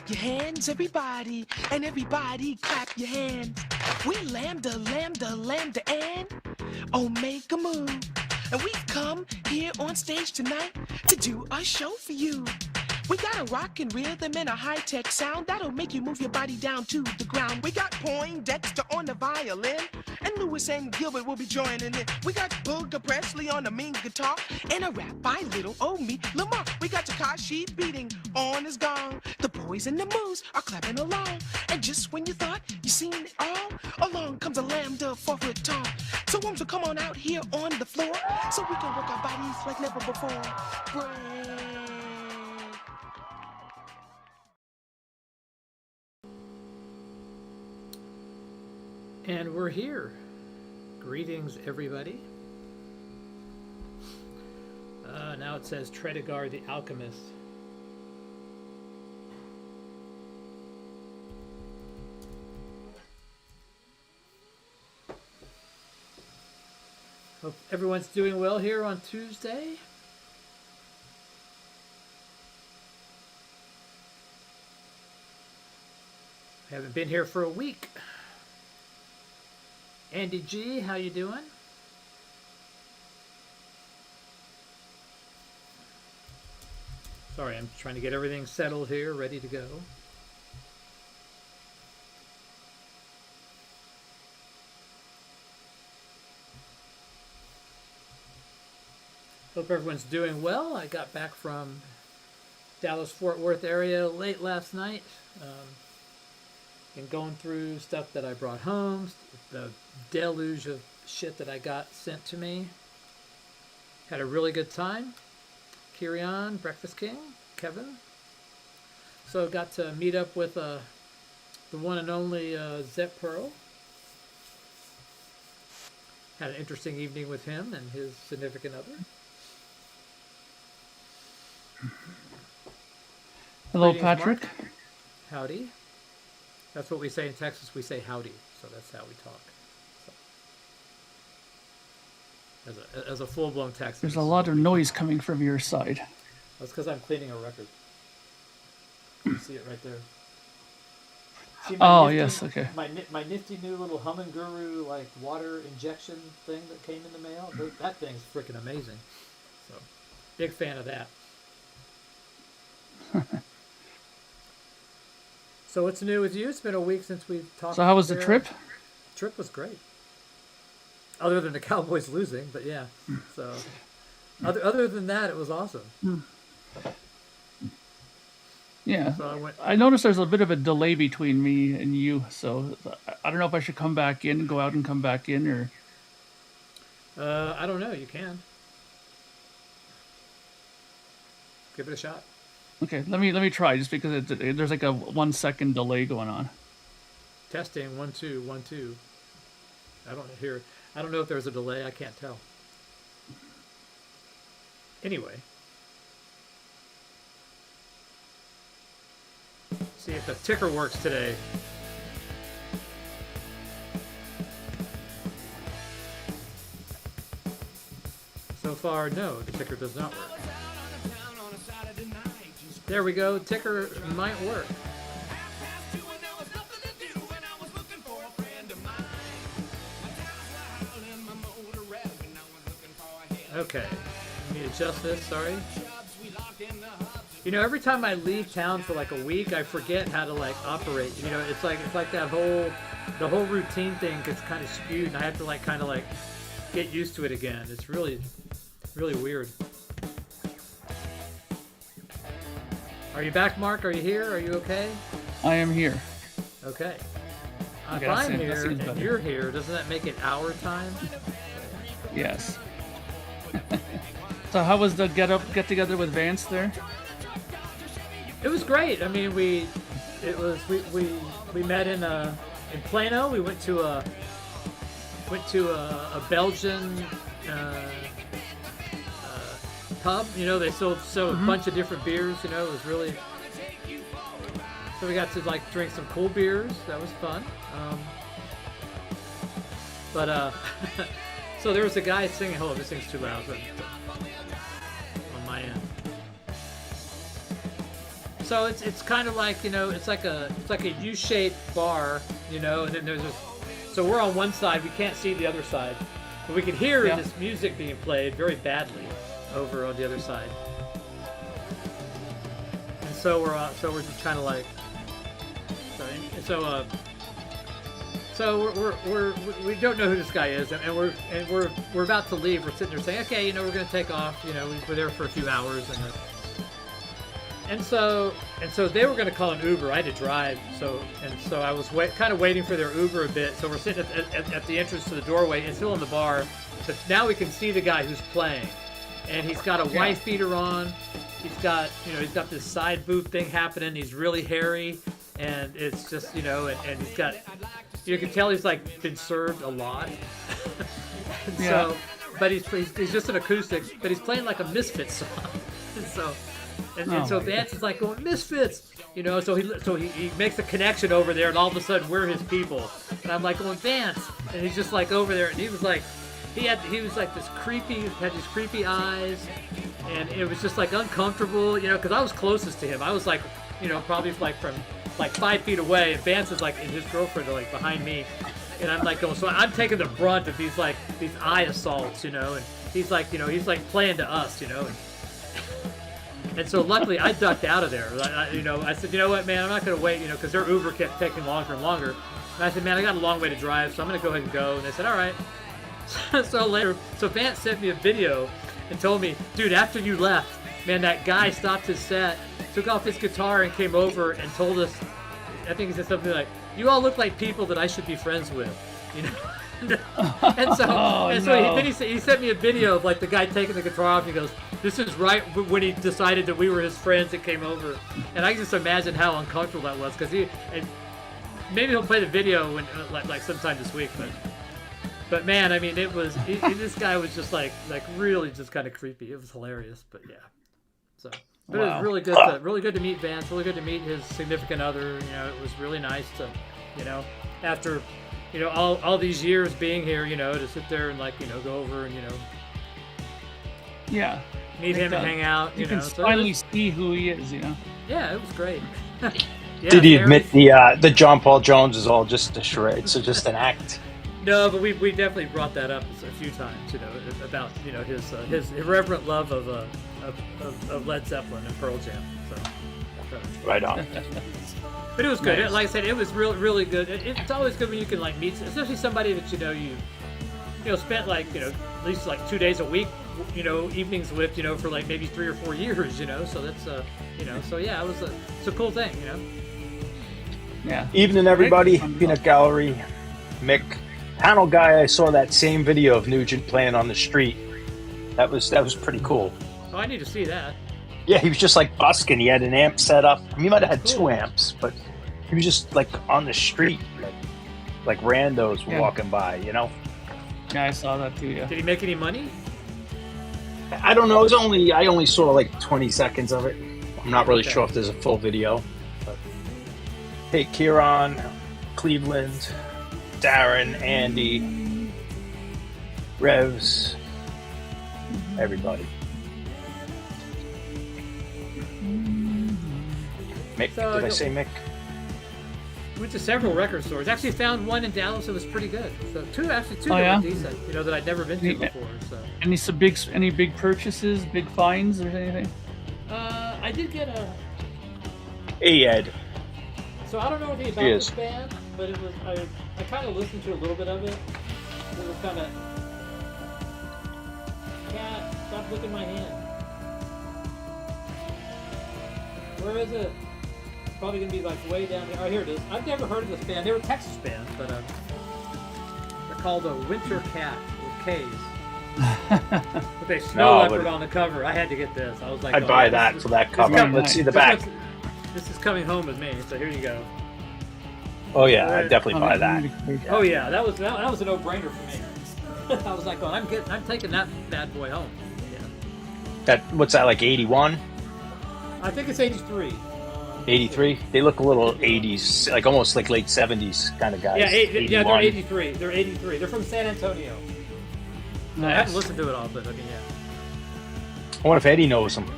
your hands, everybody, and everybody clap your hands. We lambda, lambda, lambda, and omega move. And we've come here on stage tonight to do a show for you. We got a rockin' rhythm and a high-tech sound that'll make you move your body down to the ground. We got Poindexter on the violin, and Lewis and Gilbert will be joining in. We got Booger Presley on the mean guitar, and a rap by little old me, Lamar. We got Takashi beating on his gong. The boys and the moves are clapping along. And just when you thought you seen it all, along comes a lambda 4-foot tall. So Worms will come on out here on the floor, so we can work our bodies like never before. Break. And we're here. Greetings, everybody. Now it says 𝐿 the Alchemist. Hope everyone's doing well here on Tuesday. I haven't been here for a week. Andy G, how you doing? Sorry, I'm trying to get everything settled here, ready to go. Hope everyone's doing well. I got back from Dallas-Fort Worth area late last night. And going through stuff that I brought home, the deluge of shit that I got sent to me. Had a really good time. Kirion, Breakfast King, Kevin. So got to meet up with the one and only Zep Pearl. Had an interesting evening with him and his significant other. Hello, Greetings, Patrick. Mark. Howdy. That's what we say in Texas. We say howdy, so that's how we talk. So, as a full-blown Texan. There's a lot of noise coming from your side. That's because I'm cleaning a record. You see it right there. See Oh, nifty, yes, okay. My nifty new little Humming Guru like water injection thing that came in the mail. That thing's freaking amazing. So, big fan of that. So what's new with you? It's been a week since we've talked. So how was the trip? Trip was great. Other than the Cowboys losing, but yeah. So other than that, it was awesome. Yeah. So I noticed there's a bit of a delay between me and you, so I don't know if I should come back in, go out and come back in, or... I don't know. You can. Give it a shot. Okay, let me try, just because there's like a 1 second delay going on. Testing 1 2 1 2. I don't know if there's a delay. I can't tell. Anyway, see if the ticker works today. So far, no, the ticker does not work. There we go. Ticker might work. Okay. Let me adjust this. Sorry. You know, every time I leave town for like a week, I forget how to like operate. You know, it's like that the whole routine thing gets kind of skewed, and I have to like kind of like get used to it again. It's really weird. Are you back, Mark? Are you here? Are you okay? I am here. Okay. Okay, if I'm that here seems and better. you're here, doesn't that make it our time? Yes. So how was the get together with Vance there? It was great. I mean, we met in Plano. We went to a Belgian pub. You know, they sold a bunch of different beers. You know, it was really. So we got to like drink some cool beers. That was fun. So there was a guy singing. Hold on, this thing's too loud. On my end. so it's kind of like, you know, it's like a U-shaped bar, you know, and then there's this. So we're on one side, we can't see the other side, but we can hear this music being played very badly over on the other side. And so we're just kind of like, so we don't know who this guy is, and we're about to leave. We're sitting there saying, okay, you know, we're gonna take off. You know, we were there for a few hours, and so they were gonna call an Uber. I had to drive, so I was kind of waiting for their Uber a bit. So we're sitting at the entrance to the doorway, and still in the bar, but now we can see the guy who's playing, and he's got a wife beater on. He's got this side boob thing happening. He's really hairy, and it's just, you know, and he's got. You can tell he's like been served a lot. So, but he's just an acoustic, but he's playing like a Misfits song. So Vance is like going, Misfits, you know. So he makes a connection over there, and all of a sudden we're his people. And I'm like going, Vance, and he's just like over there, and he was like this creepy, had these creepy eyes, and it was just like uncomfortable, you know, because I was closest to him. I was like, you know, probably like from like 5 feet away, and Vance is like, and his girlfriend are like behind me, and I'm like going, so I'm taking the brunt of these eye assaults, you know, and he's like, you know, he's like playing to us, you know, and so luckily I ducked out of there. You know, I said, you know what, man, I'm not gonna wait, you know, because their Uber kept taking longer and longer, and I said, man, I got a long way to drive, so I'm gonna go ahead and go. And they said, all right. So later, so Vance sent me a video and told me, dude, after you left, man, that guy stopped his set, took off his guitar, and came over and told us, I think he said something like, you all look like people that I should be friends with, you know? Then he sent me a video of like the guy taking the guitar off, and he goes, this is right when he decided that we were his friends that came over. And I can just imagine how uncomfortable that was, because and maybe he'll play the video when like sometime this week, but man, I mean, this guy was just like really just kind of creepy. It was hilarious, but yeah. So, but It was really good to meet Vance. Really good to meet his significant other. You know, it was really nice to, you know, after, you know, all these years being here, you know, to sit there and like, you know, go over and, you know, meet him and hang out. You know, can finally see who he is. You know. Yeah, it was great. Did he admit the John Paul Jones is all just a charade? So just an act. No, but we definitely brought that up a few times, you know, about, you know, his irreverent love of Led Zeppelin and Pearl Jam. So right on. But it was good. Nice. Like I said, it was really good. It's always good when you can like meet, especially somebody that you spent like, you know, at least like 2 days a week, you know, evenings with, you know, for like maybe 3 or 4 years, you know. So that's you know, so yeah, it's a cool thing, you know. Yeah. Evening, everybody. Peanut Gallery, Mick. Panel guy, I saw that same video of Nugent playing on the street. That was pretty cool. Oh, I need to see that. Yeah, he was just like busking. He had an amp set up. He might have had 2 amps, but he was just like on the street, like randos walking by, you know? Yeah, I saw that too, yeah. Did he make any money? I don't know. I only saw like 20 seconds of it. I'm not really sure if there's a full video. But hey, Kieran, Cleveland, Darren, Andy, Revs, everybody. Mick, did I say Mick? Went to several record stores. Actually found one in Dallas that was pretty good. So two that were decent, you know, that I'd never been to before. So Any big purchases, big finds or anything? I did get a. Hey Ed. So I don't know anything about this band, but it was I kind of listened to a little bit of it. It was kind of. Cat, stop licking my hand. Where is it? Probably gonna be like way down here. Oh, here it is. I've never heard of this band. They were a Texas band, but they're called a Winter Cat with K's. With a snow leopard on the cover. I had to get this. I was like, I'd buy that for that cover. Let's see the back. This is coming home with me. So here you go. Oh yeah, I'd definitely buy that. Oh yeah, that was a no-brainer for me. I was like, oh, I'm taking that bad boy home. Yeah. What's that, like 81? I think it's 83. 83? They look a little 80s, like almost like late 70s kind of guys. Yeah, they're 83. They're 83. They're from San Antonio. Nice. I haven't listened to it all, but I mean, yeah. I wonder if Eddie knows them.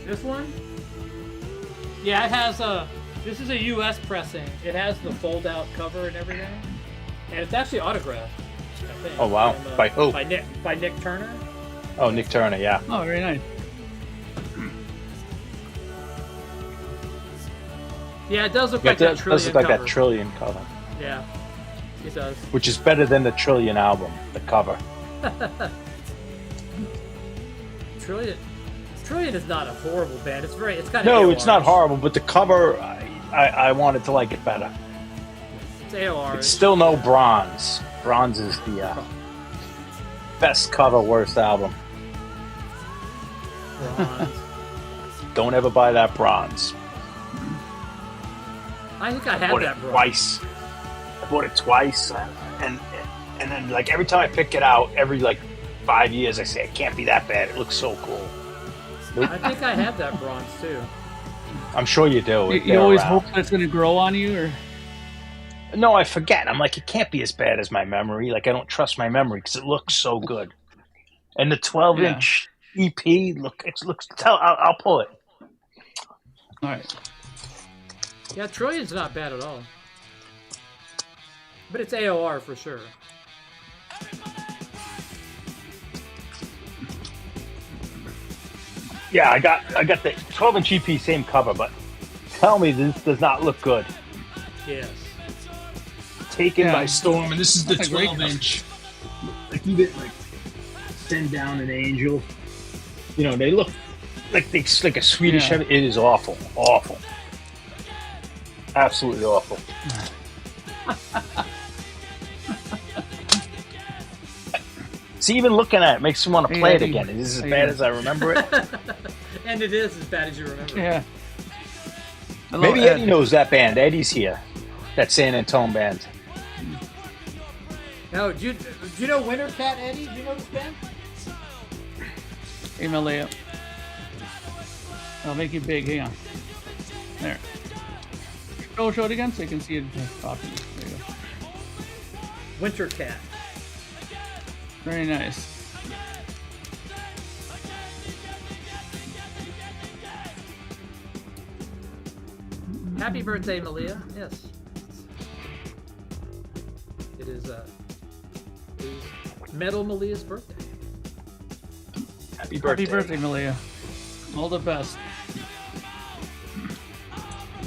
This one? Yeah, it has a. This is a U.S. pressing. It has the fold-out cover and everything, and it's actually autographed. I think, Oh wow! from, By who? By Nick Turner. Oh, Nick Turner. Yeah. Oh, very nice. Yeah, it does look Yeah, like that it Trillion does look like cover. that Trillion cover, Yeah, it does. which is better than the Trillion album. The cover. Trillion is not a horrible band. It's very. It's kind of. No, AOR. it's not horrible, but the cover, I wanted to like it better. It's AOR. It's still no Bronze. Bronze is the best cover, worst album. Bronze. Don't ever buy that Bronze. I think I I had bought that it bronze. twice. I bought it twice, and then like every time I pick it out, every like 5 years, I say it can't be that bad. It looks so cool. Nope. I think I have that bronze too. I'm sure you do. You always hope that it's going to grow on you, or No, I forget. I'm like, it can't be as bad as my memory. Like, I don't trust my memory because it looks so good. And the 12-inch EP, look, it looks. I'll pull it. all right. Yeah, Trillion's not bad at all. But it's AOR for sure. Yeah, I got the 12-inch EP, same cover, but tell me this does not look good. Yes. Taken Yeah. by storm, and this is the That's a great 12-inch. Like you didn't like send down an angel. You know, they look like a Swedish. Yeah. It is awful, awful, absolutely awful. See, even looking at it makes me want to Hey, play it Eddie. again. It is as Hey, bad Eddie. as I remember it. And it is as bad as you remember. Yeah. Hello, Maybe Ed. Eddie knows that band. Eddie's here. That San Antone band. No, do you know Winter Cat, Eddie? Do you know this band? Hey, Malea. I'll make you big. Hang on. There. Show it again so you can see it properly. There you go. Winter Cat. Very nice. Happy birthday, Malea. Yes. It is Metal Malea's birthday. Happy birthday. Happy birthday, Malea. All the best.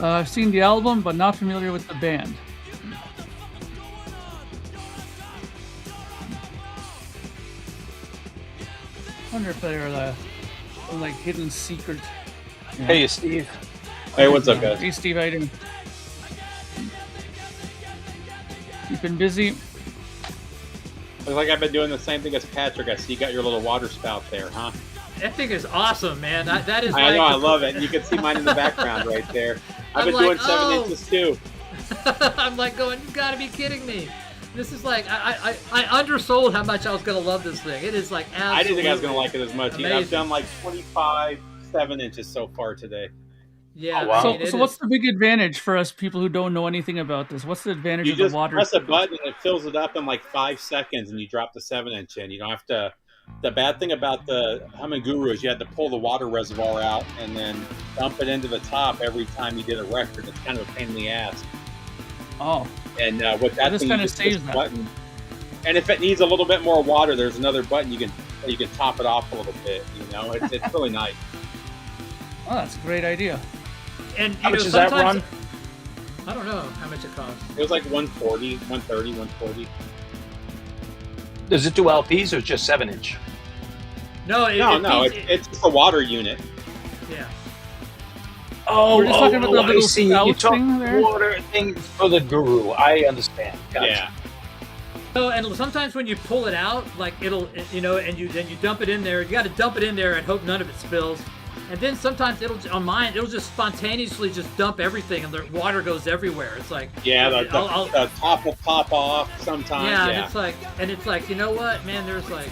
I've seen the album, but not familiar with the band. I wonder if they're some, like hidden secret. Yeah. Hey, Steve. Hey, what's up, guys? Hey, Steve, how you doing? You've been busy. Looks like I've been doing the same thing as Patrick. I see you got your little water spout there, huh? That thing is awesome, man. That is. I like know, I love it. You can see mine in the background right there. I've been doing 7 inches too. I'm like going, you gotta be kidding me. This is like, I undersold how much I was gonna love this thing. It is like absolutely. I didn't think I was going to like it as much. Amazing. I've done like 25 7 inches so far today. Yeah. Oh, wow. So, I mean, it so what's is- the big advantage for us people who don't know anything about this? What's the advantage You of the just water? press a button and it fills it up in like 5 seconds and you drop the 7 inch in. You don't have to. The bad thing about the 𝐾𝐚𝐫𝐤 is you had to pull the water reservoir out and then dump it into the top every time you did a record. It's kind of a pain in the ass. Oh, And with that this thing, you kinda just push saves the that. button. And if it needs a little bit more water, there's another button you can top it off a little bit. You know, it's really nice. oh, that's a great idea. And you How know, much does that sometimes- run? I don't know how much it costs. It was like 140, 130, 140. Does it do LPs or just 7 inch? No, It's just a water unit. yeah. Oh, We're just talking about the I little see. spout You talk thing there? water thing for the guru. I understand. Gotcha. Yeah. So, and sometimes when you pull it out, like it'll, you know, and you dump it in there. You got to dump it in there and hope none of it spills. And then sometimes on mine, it'll just spontaneously just dump everything, and the water goes everywhere. It's like, Yeah, the I'll- top will pop off sometimes. yeah, Yeah. and it's like, you know what, man? There's like,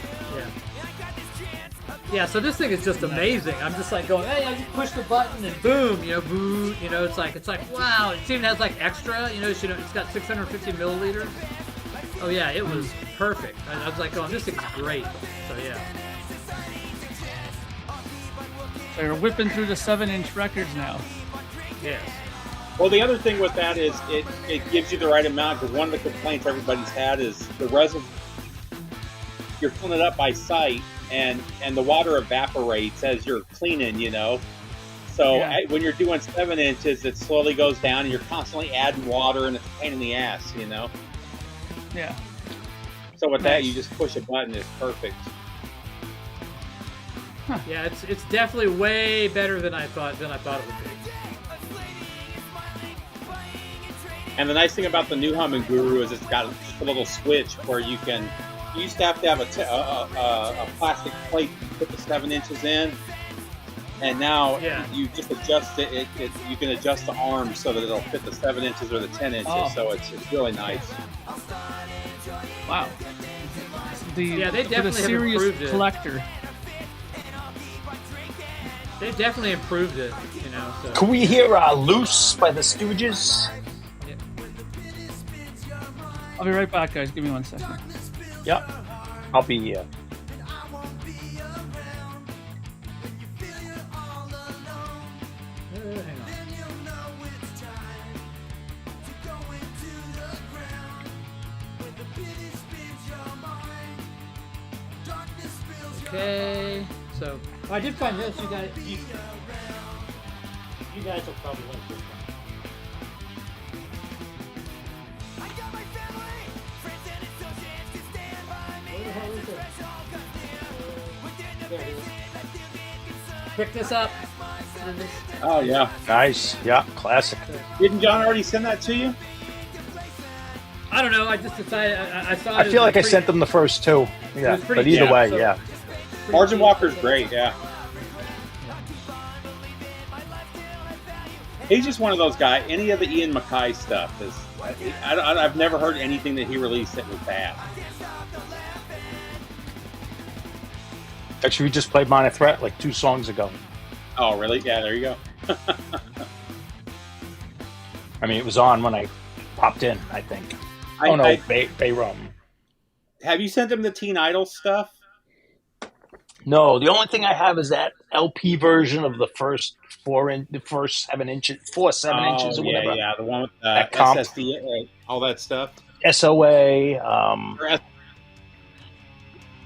yeah. So this thing is just amazing. I'm just like going, hey, I just push the button and boom, you know, boo, you know, it's like wow. It even has like extra, you know, it's got 650 milliliters. Oh yeah, it was perfect. I was like, oh, this thing's great. So yeah. They're whipping through the 7-inch records now. Yes. Well, the other thing with that is it gives you the right amount, because one of the complaints everybody's had is the reservoir. You're filling it up by sight, and the water evaporates as you're cleaning, you know. So when you're doing 7 inches, it slowly goes down, and you're constantly adding water, and it's a pain in the ass, you know. Yeah. So with that, you just push a button. It's perfect. Huh. Yeah, it's definitely way better than I thought it would be. And the nice thing about the new 𝐏𝐫𝐫𝐲 is it's got a little switch where you can. You used to have a plastic plate to put the 7 inches in, and now you just adjust it. You can adjust the arm so that it'll fit the 7 inches or the 10 inches. Oh. So it's really nice. Wow. They definitely for the serious improved it. collector. They've definitely improved it, you know. So. Can we hear "Loose" by the Stooges? Yeah. I'll be right back, guys. Give me 1 second. Yep. I'll be here. Hang on. Okay, so I did find this. You guys will probably like this one. Where the hell is it? There it is. Pick this up. Oh yeah, Nice. Yeah. Classic. didn't John already send that to you? I don't know. I just decided I saw. I feel like I sent them the first two. Yeah. pretty But either cheap, way, so- yeah. Margin Walker's great. Yeah. He's just one of those guys. Any of the Ian MacKaye stuff is. I've never heard anything that he released that was bad. Actually, we just played Minor Threat like 2 songs ago. Oh really? Yeah. There you go. I mean, it was on when I popped in, I think. Bayrum. Have you sent him the Teen Idol stuff? No, the only thing I have is that LP version of the first 7 inches, 7 inches or whatever. Yeah, the one with That comp. SSD, all that stuff. SOA,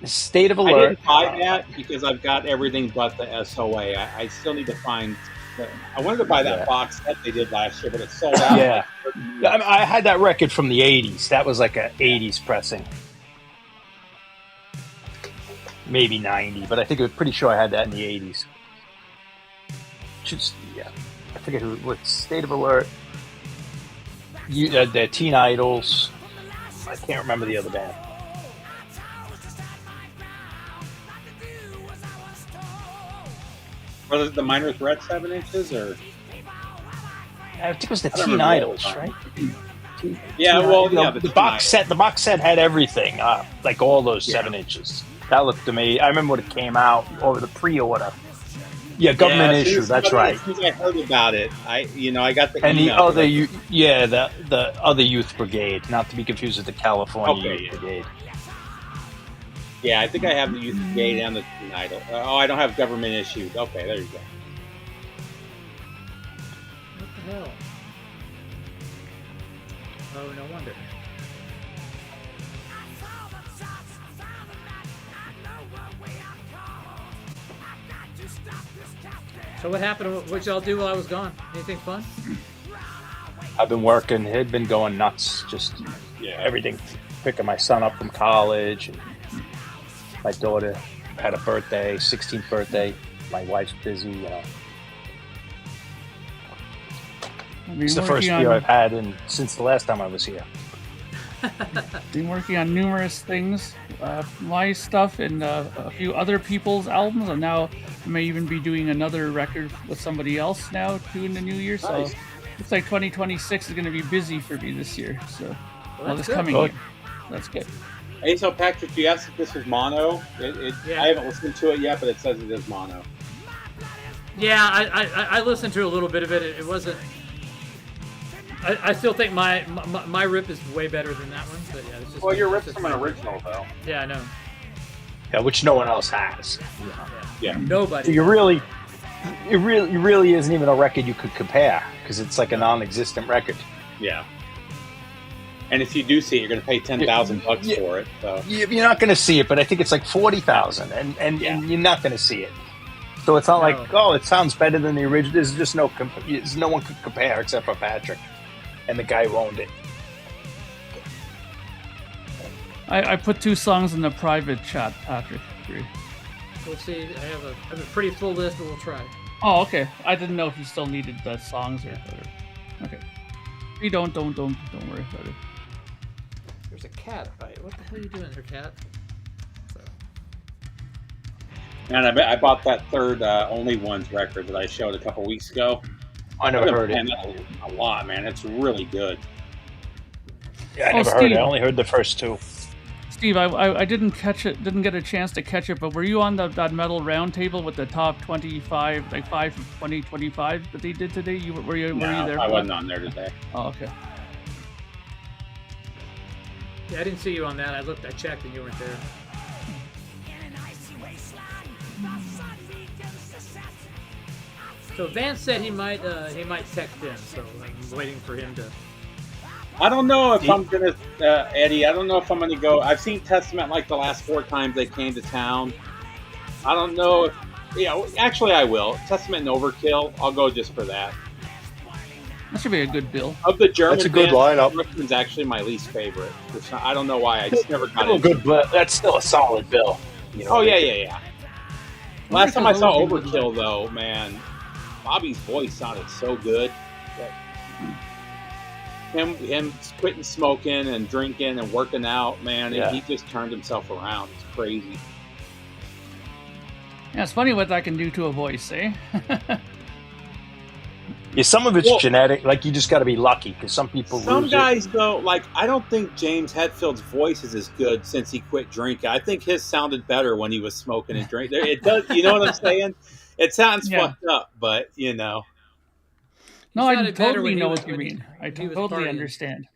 State of I Alert. didn't buy that because I've got everything but the SOA. I still need to find. I wanted to buy that box set they did last year, but it's sold out. Yeah. I had that record from the 80s. That was like a 80s pressing. Maybe 90, but I think I was pretty sure I had that in the 80s. I forget what State of Alert. The Teen Idols. I can't remember the other band. Was it the Minor Threat 7 inches or? I think it was the don't Teen remember Idols, all the right? Yeah, well, yeah, the box set. The box set had everything, like all those 7 inches. That looked amazing. I remember when it came out over the pre-order. Yeah, government issue. That's right. As soon as I heard about it, I got the And email. the other, the other Youth Brigade, not to be confused with the California Youth Brigade. Yeah, I think I have the Youth Brigade and the Teen Idol. I don't have government issued. Okay, there you go. What the hell? Oh, no wonder. So what happened? What y'all do while I was gone? Anything fun? I've been working. It had been going nuts. Just everything. Picking my son up from college. And my daughter had a birthday, 16th birthday. My wife's busy, you know. It's the first beer I've had since the last time I was here. Been working on numerous things, my stuff and a few other people's albums, and now I may even be doing another record with somebody else now too in the new year. So Nice. looks like 2026 is going to be busy for me this year. So that's this good. coming year, that's good. Hey, so Patrick, you asked if this was mono. Yeah. I haven't listened to it yet, but it says it is mono. Yeah, I listened to a little bit of it. It wasn't. I still think my rip is way better than that one, but yeah, it's just. Well, your it's rip's just from an my- original, though. Yeah, I know. Yeah, which no one else has. Yeah. Nobody. So you really, It really isn't even a record you could compare because it's like a non-existent record. Yeah. And if you do see it, you're going to pay $10,000 for it. So. You're not going to see it, but I think it's like 40,000, and you're not going to see it. So it's not like, oh, it sounds better than the original. There's just no one could compare except for Patrick and the guy who owned it. I put 2 songs in the private chat, Patrick. Agree. We'll see. I have a pretty full list, but we'll try. Oh, okay. I didn't know if you still needed the songs or whatever. Okay. If you don't worry about it. There's a cat fight. What the hell are you doing there, cat? So. And I bought that third Only Ones record that I showed a couple weeks ago. I never heard it. A lot, man. It's really good. Yeah, I never heard it. I only heard the first 2. Steve, I didn't catch it, didn't get a chance to catch it, but were you on that metal round table with the top 25, like 5 of 2025 that they did today? Were you there? I wasn't on there today. Oh, okay. Yeah, I didn't see you on that. I checked, and you weren't there. So Vance said he might text in, so I'm waiting for him to. I don't know if I'm gonna, Eddie. I don't know if I'm gonna go. I've seen Testament like the last 4 times they came to town. I don't know if, actually I will. Testament and Overkill. I'll go just for that. That should be a good bill. Of the German, that's a good lineup. Richmond's actually my least favorite. I don't know why. I just never got it. Good, but that's still a solid bill. Oh yeah. Last time I saw Overkill, though, man, Bobby's voice sounded so good. Him quitting smoking and drinking and working out, man, he just turned himself around. It's crazy. Yeah, it's funny what that can do to a voice, eh? Yeah, some of it's genetic. Like, you just got to be lucky because some people Some guys, though, like, I don't think James Hetfield's voice is as good since he quit drinking. I think his sounded better when he was smoking and drinking. It does, you know what I'm saying? It sounds fucked up, but, No, I totally know what you mean. I totally understand.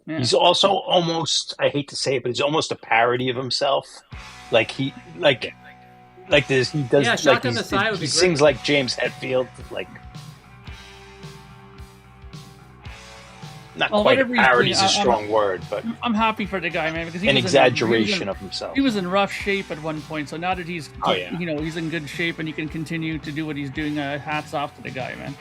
Yeah. He's also almost, I hate to say it, but he's almost a parody of himself. Like, he this, he does, Shock on the Side would be he great. sings like James Hetfield, like, not quite a parody is a strong word, but I'm happy for the guy, man, because he an was exaggeration of himself. He was in rough shape at one point, so now that he's, yeah. He's in good shape and he can continue to do what he's doing. Hats off to the guy, man.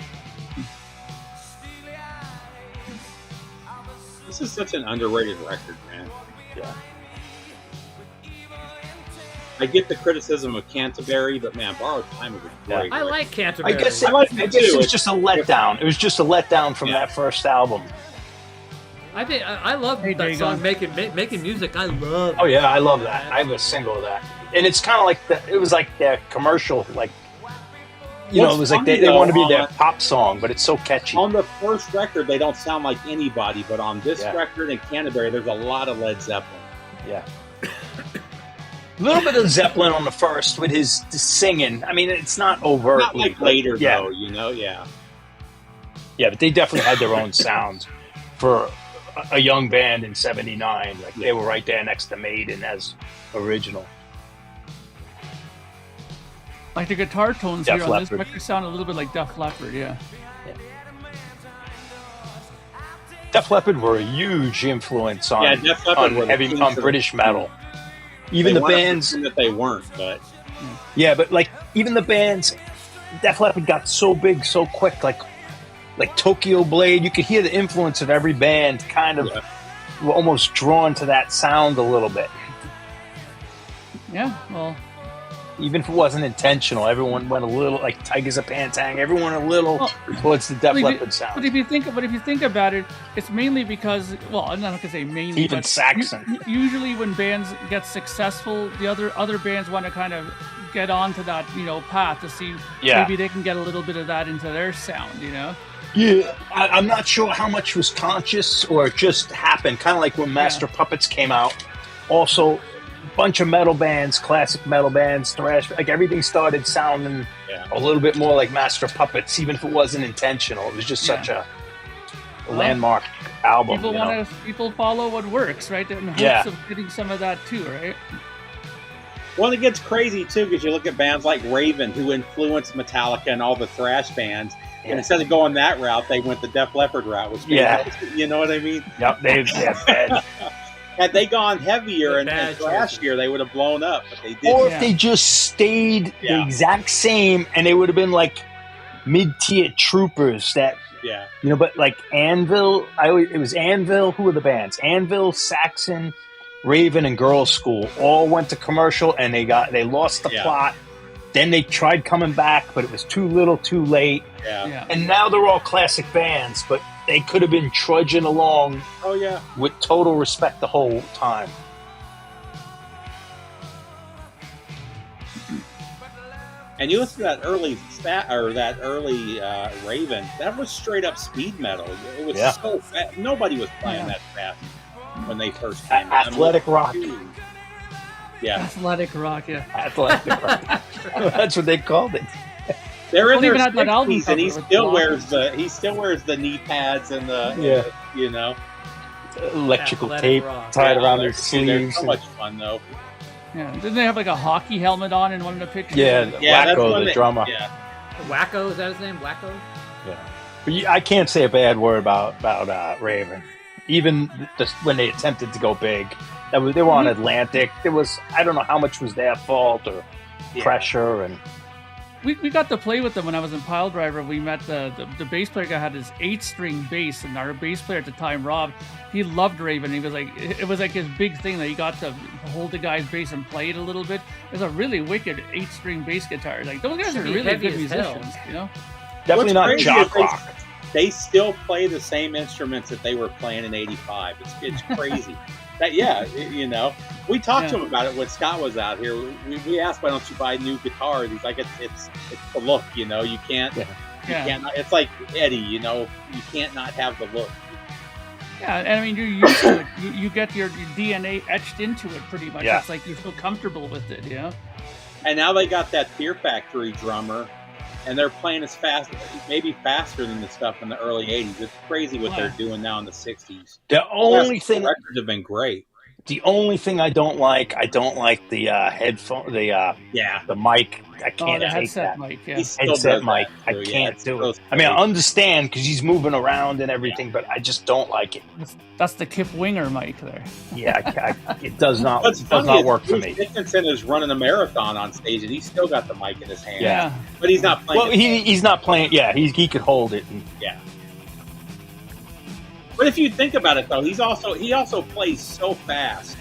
This is such an underrated record, man. Yeah. I get the criticism of Canterbury, but man, Borrowed Time is a great. I like Canterbury. I guess it was just a letdown. It was just a letdown from that first album. I think I love that song, making music. I love. Oh yeah, I love that. I have a single of that, and it's kind of like it was like their commercial, like it was like they want to be their pop song, but it's so catchy. On the first record, they don't sound like anybody, but on this record and Canterbury, there's a lot of Led Zeppelin. Yeah. A little bit of Zeppelin on the first with his singing. I mean, it's not overt. Not like later, though, Yeah, but they definitely had their own sound for a young band in '79. Like, they were right there next to Maiden as original. Like, the guitar tones here on this record sound a little bit like Def Leppard, yeah. Def Leppard were a huge influence on British metal. Even the bands that they weren't, but but like even the bands, Def Leppard got so big so quick. Like Tokyo Blade, you could hear the influence of every band kind of almost drawn to that sound a little bit. Yeah, well, even if it wasn't intentional, everyone went a little, like Tigers of Pantang. Everyone a little towards the Def Leppard sound. But if you think about it, it's mainly because, well, I'm not gonna say mainly. Even Saxon. Usually, when bands get successful, the other bands want to kind of get onto that path to see maybe they can get a little bit of that into their sound. Yeah, I'm not sure how much was conscious or just happened. Kind of like when Master Puppets came out. Also, bunch of metal bands, classic metal bands, thrash, like everything started sounding a little bit more like Master Puppets, even if it wasn't intentional. It was just such a landmark album. People follow what works, right? In hopes of getting some of that too, right? Well, it gets crazy too because you look at bands like Raven, who influenced Metallica and all the thrash bands, and instead of going that route, they went the Def Leppard route. Which you know what I mean? Yep, bad. Had they gone heavier and thrashier, they would have blown up, but they didn't. Or if they just stayed the exact same, and they would have been like mid-tier troopers that. Yeah. You know, but like Anvil, it was Anvil. Who were the bands? Anvil, Saxon, Raven, and Girls School all went to commercial, and they lost the plot. Then they tried coming back, but it was too little, too late. Yeah. And now they're all classic bands, but they could have been trudging along. Oh yeah. With total respect the whole time. And you listen to that early Raven. That was straight up speed metal. It was so fast. Nobody was playing that fast when they first came. Athletic rock. Yeah. Athletic rock. Yeah. Athletic rock. That's what they called it. They're in their even had that album 60s, and he cover still wears the knee pads and the you know, electrical Athletic tape rock. tied around their They're sleeves. so much fun though. Yeah. Didn't they have like a hockey helmet on in one of the pictures? Yeah, that's Wacko, when the drummer. Yeah. WACKO, is that his name? WACKO? Yeah. But I can't say a bad word about Raven. Even when they attempted to go big, they were on Atlantic. There was, I don't know how much was their fault or pressure. And we got to play with them when I was in Pile Driver. We met the bass player guy had his 8-string bass, and our bass player at the time, Rob, he loved Raven. He was like, it was like his big thing that he got to hold the guy's bass and play it a little bit. It's a really wicked 8-string bass guitar. Like those guys are really good musicians, you know. Definitely not jock rock. They still play the same instruments that they were playing in '85. It's crazy. You know, we talked to him about it when Scott was out here. We asked, why don't you buy new guitars? He's like, it's the look, you know. You can't. You can't. It's like Eddie, you know. You can't not have the look. Yeah, and I mean, you're used to it. You get your DNA etched into it pretty much. Yeah. It's like you feel comfortable with it, you know. And now they got that Fear Factory drummer, and they're playing as fast, maybe faster than the stuff in the early '80s. It's crazy what they're doing now in the '60s. The only thing, records have been great. The only thing I don't like the headphone, the mic. I can't the take headset that. mic, yeah. Headset mic. I can't do it. I mean, I understand because he's moving around and everything, but I just don't like it. That's the Kip Winger mic there. Yeah, it does not work for me. Dickinson is running a marathon on stage, and he's still got the mic in his hand. Yeah, but he's not playing. Well, he's not playing. Yeah, he could hold it. Yeah. But if you think about it, though, he also plays so fast,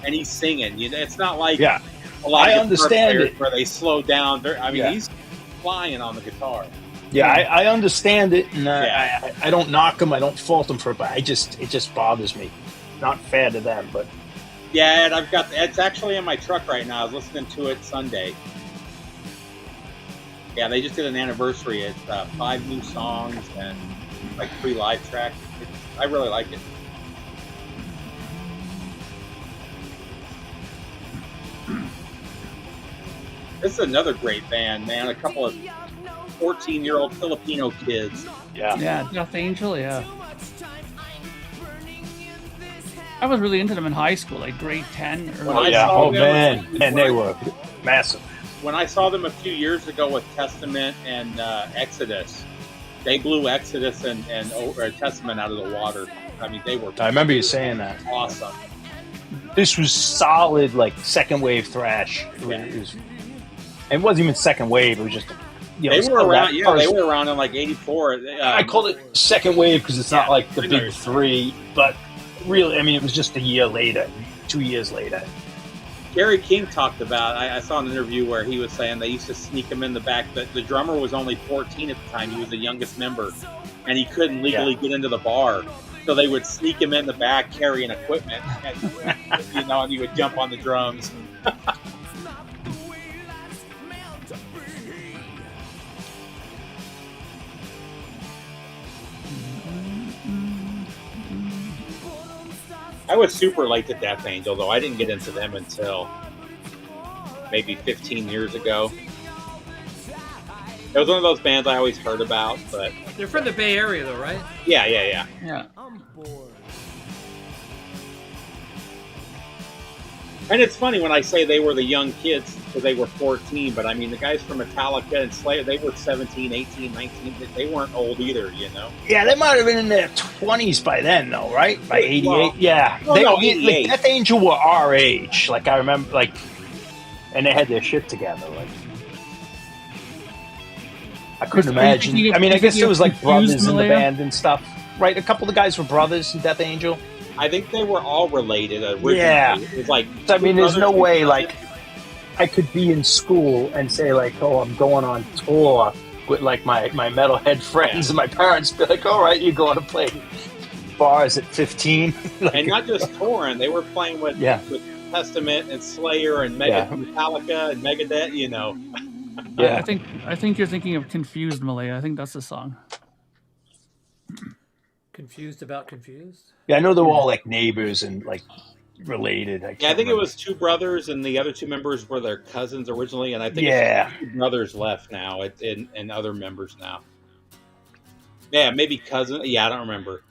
and he's singing. You know, it's not like a lot of understand it where they slow down. I mean, he's flying on the guitar. Yeah, I understand it, and I don't knock him. I don't fault him for it, but it just bothers me. Not fair to them, but yeah. And it's actually in my truck right now. I was listening to it Sunday. Yeah, they just did an anniversary. It's 5 new songs and like 3 live tracks. I really like it. This is another great band, man. A couple of 14-year-old Filipino kids. Yeah, 𝐷𝐴ngel, yeah. I was really into them in high school, like grade 10. And they were massive. When I saw them a few years ago with Testament and Exodus, they blew Exodus and Testament out of the water. I mean, they were. I remember you saying that. Awesome. This was solid, like second wave thrash. It wasn't even second wave. It was just. They were around. Yeah, they were around in like '84. I called it second wave because it's not like the big 3, but really, I mean, it was just a year later, 2 years later. Gary King talked about, I saw an interview where he was saying they used to sneak him in the back. The drummer was only 14 at the time. He was the youngest member, and he couldn't legally get into the bar. So they would sneak him in the back carrying equipment, and, and he would jump on the drums. I was super late to 𝐷𝐴ngel, though. I didn't get into them until maybe 15 years ago. It was one of those bands I always heard about, but... They're from the Bay Area, though, right? Yeah. Yeah. And it's funny when I say they were the young kids because they were 14, but I mean, the guys from Metallica and Slayer, they were 17, 18, 19. They weren't old either, you know? Yeah, they might have been in their 20s by then, though, right? By 88? Well, yeah. well, no, 88. Like, Death Angel were our age. Like, I remember, like, and they had their shit together. Like, I couldn't imagine. I mean, I guess there was, like, brothers in the band and stuff, right? A couple of the guys were brothers in Death Angel. I think they were all related originally. Yeah. It was like, I mean, there's no way, like, I could be in school and say, like, oh, I'm going on tour with, like, my metalhead friends, and my parents be like, all right, you're going to play bars at 15. Like, and not just touring, they were playing with Testament and Slayer and Metallica and Megadeth, you know. Yeah, I think you're thinking of Confused, Malea. I think that's the song. Confused about confused? Yeah, I know they're all like neighbors and like related. I think it was two brothers, and the other two members were their cousins originally, and I think two brothers left now, and other members now. Yeah, maybe cousin. Yeah, I don't remember.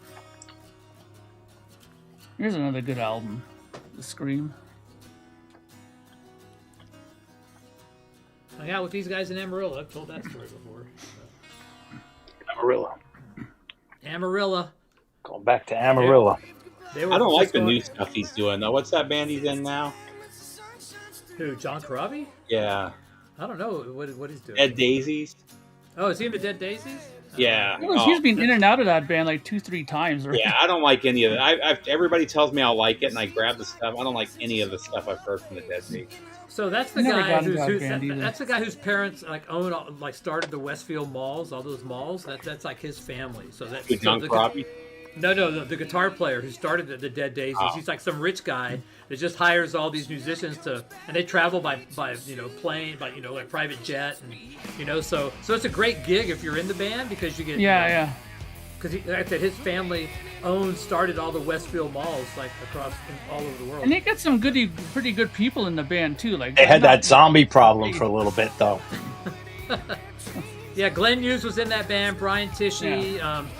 Here's another good album, The Scream. Hung out with these guys in Amarillo. I've told that story before. Amarillo. Amarillo. Going back to Amarillo. I don't like the new stuff he's doing, though. What's that band he's in now? Who, John Corabi? Yeah. I don't know what he's doing. Dead Daisies. Oh, is he in the Dead Daisies? Yeah. He's been in and out of that band like 2-3 times. Right? Yeah, I don't like any of it. Everybody tells me I'll like it, and I grab the stuff. I don't like any of the stuff I've heard from the Dead Daisies. So that's the guy that's the guy whose parents started the Westfield malls, all those malls. That's like his family. So that's John Corabi. No, the guitar player who started the Dead Daisies. Oh. He's like some rich guy that just hires all these musicians and they travel by plane, by like private jet, and so it's a great gig if you're in the band because you get because like I said, his family started all the Westfield malls like across all over the world. And they got some pretty good people in the band too. Like they had that zombie problem for a little bit though. Yeah, Glenn Hughes was in that band. Brian Tichy,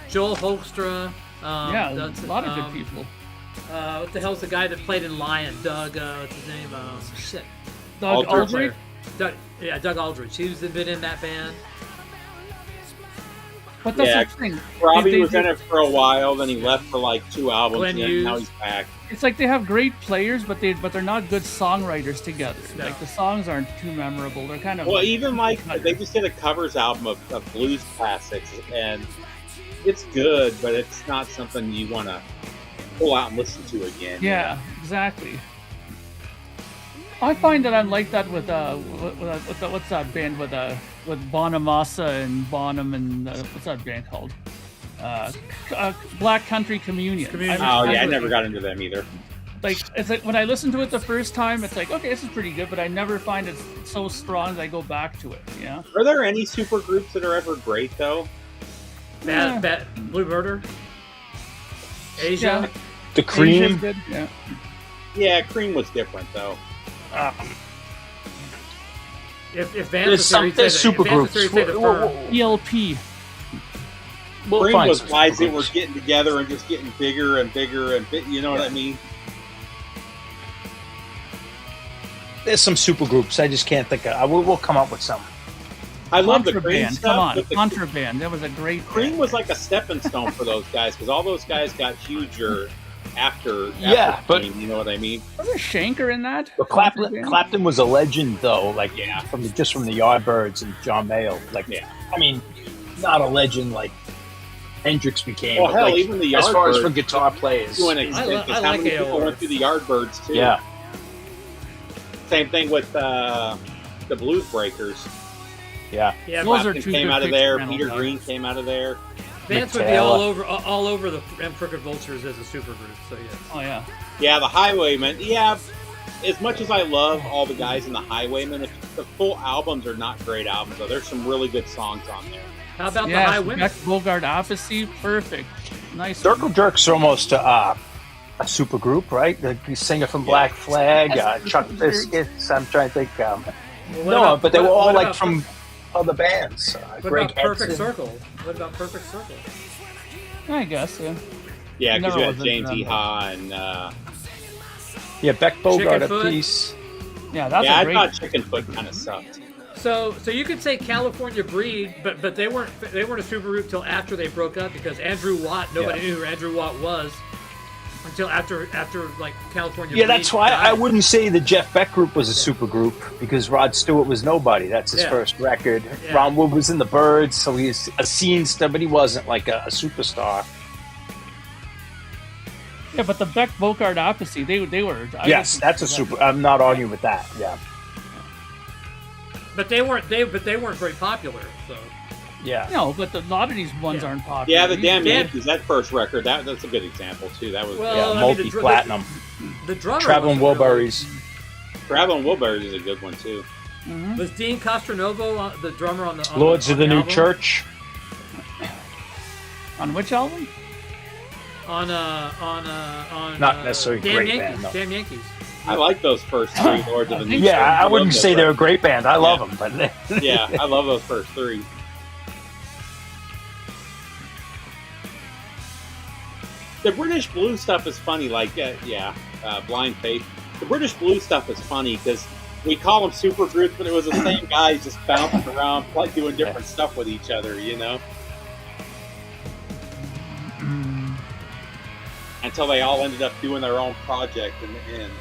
Joel Hoekstra. A lot of good people. What the hell's the guy that played in Lion? Doug, what's his name? Doug Aldrich? Doug Aldrich. He's been in that band. But that's the thing. Robbie was in it for a while, then he left for like 2 albums, and now he's back. It's like they have great players, but they're not good songwriters together. No. Like the songs aren't too memorable. They're kind of even like they just did a covers album of blues classics, and it's good, but it's not something you want to pull out and listen to again. Yeah, exactly. I find that I'm like that with what's that band with Bonamassa and Bonham and what's that band called? Black Country Communion. I never got into them either. Like it's like when I listen to it the first time, it's like okay, this is pretty good, but I never find it so strong that I go back to it. Yeah. Are there any super groups that are ever great though? Blue Murder, Asia, the Cream. Yeah, Cream was different though. If there's super groups. ELP. Cream was guys that were getting together and just getting bigger and bigger and you know what I mean? There's some super groups. I just can't think of. We'll come up with some. I love the Cream stuff. Come on, Contraband. That was a great. Cream was like a stepping stone for those guys because all those guys got huger after but Cream, you know what I mean? Wasn't Shanker in that? But Clapton was a legend though, like from the Yardbirds and John Mayall. Like I mean, not a legend like Hendrix became. Well, hell, like, even the Yardbirds. As far as for guitar players, how many people went through the Yardbirds too? Yeah. Same thing with the Blues Breakers. Yeah, those are two came out of there. Peter Green came out of there. Bands would be all over the Crooked Vultures as a supergroup. So yeah. Oh yeah. Yeah, the Highwaymen. Yeah, as much as I love all the guys in the Highwaymen, the full albums are not great albums. Though there's some really good songs on there. How about the Highwaymen? Bogart Apathy, perfect, nice. Circle Jerks are almost a super group, right? The singer from Black Flag, Chuck Biscuits. I'm trying to think. But they were all like from other bands. What about Perfect Circle? What about Perfect Circle? I guess, yeah. Yeah, because you had James Iha and... Yeah, Beck Bogart a Chickenfoot. piece. Yeah, that's Yeah, a I great. thought Chickenfoot kind of sucked. So you could say California Breed, but they weren't a super group till after they broke up because Andrew Watt, nobody knew who Andrew Watt was until after like California. Yeah, Breed that's why died. I wouldn't say the Jeff Beck group was a super group because Rod Stewart was nobody. That's his first record. Yeah. Ron Wood was in the Byrds, so he's a scene star, but he wasn't like a superstar. Yeah, but the Beck Bogart Opposite, they were. Yes, that's a super. I'm not arguing with that. Yeah. But they weren't very popular. So Yeah. No, but a lot of these ones aren't popular. Yeah, the Damn either. Yankees, that first record, that's a good example too. That was Well, Yeah, I mean, multi-platinum. the drummer Traveling wasn't really- Wilburys. Traveling Wilburys is a good one too. Was Dean Castronovo the drummer on the Lords of the New album? Church. On which album? On Not necessarily Damn great Yankees, band, no. Damn Yankees. I like those first three Lords of the New Church. Yeah, I love wouldn't those say they're a records. great band. I love them, but Yeah, I love those first three. The British Blue stuff is funny, like, Blind Faith. The British Blue stuff is funny because we call them super groups, but it was the same guys just bouncing around, like doing different stuff with each other, you know? Until they all ended up doing their own project in the end.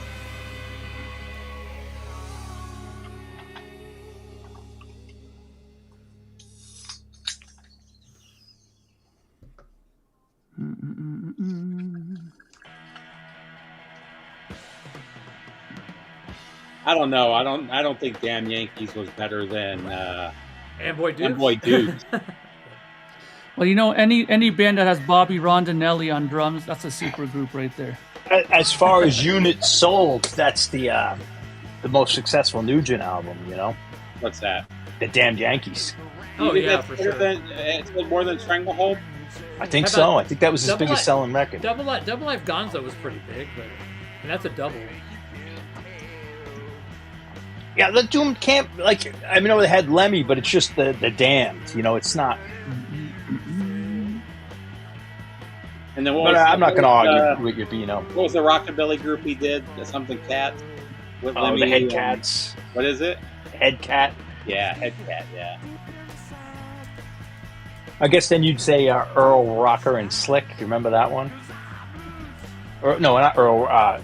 I don't know. I don't think Damn Yankees was better than And Boy Dudes. And Boy Dudes. Well, you know, any band that has Bobby Rondinelli on drums, that's a super group right there. as far as units sold, that's the most successful Nugent album. You know, What's that? the Damned Yankees. Oh, You think yeah, that's for better sure. It's more than Stranglehold? I think How so. about I think that was his Double biggest Life- selling record. Double Life Gonzo was pretty big, but and that's a double. Yeah, the Doom can't like. I know they had Lemmy, but it's just the Damned. You know, it's not. And then what But was I'm not going to what was, argue with you. You know, what was the rockabilly group he did? Something Cat? With the Lemmy, Head Cats, What is it? Head Cat. Yeah, Head Cat, yeah. I guess then you'd say Earl Rocker and Slick. Do you remember that one? Or no, not Earl.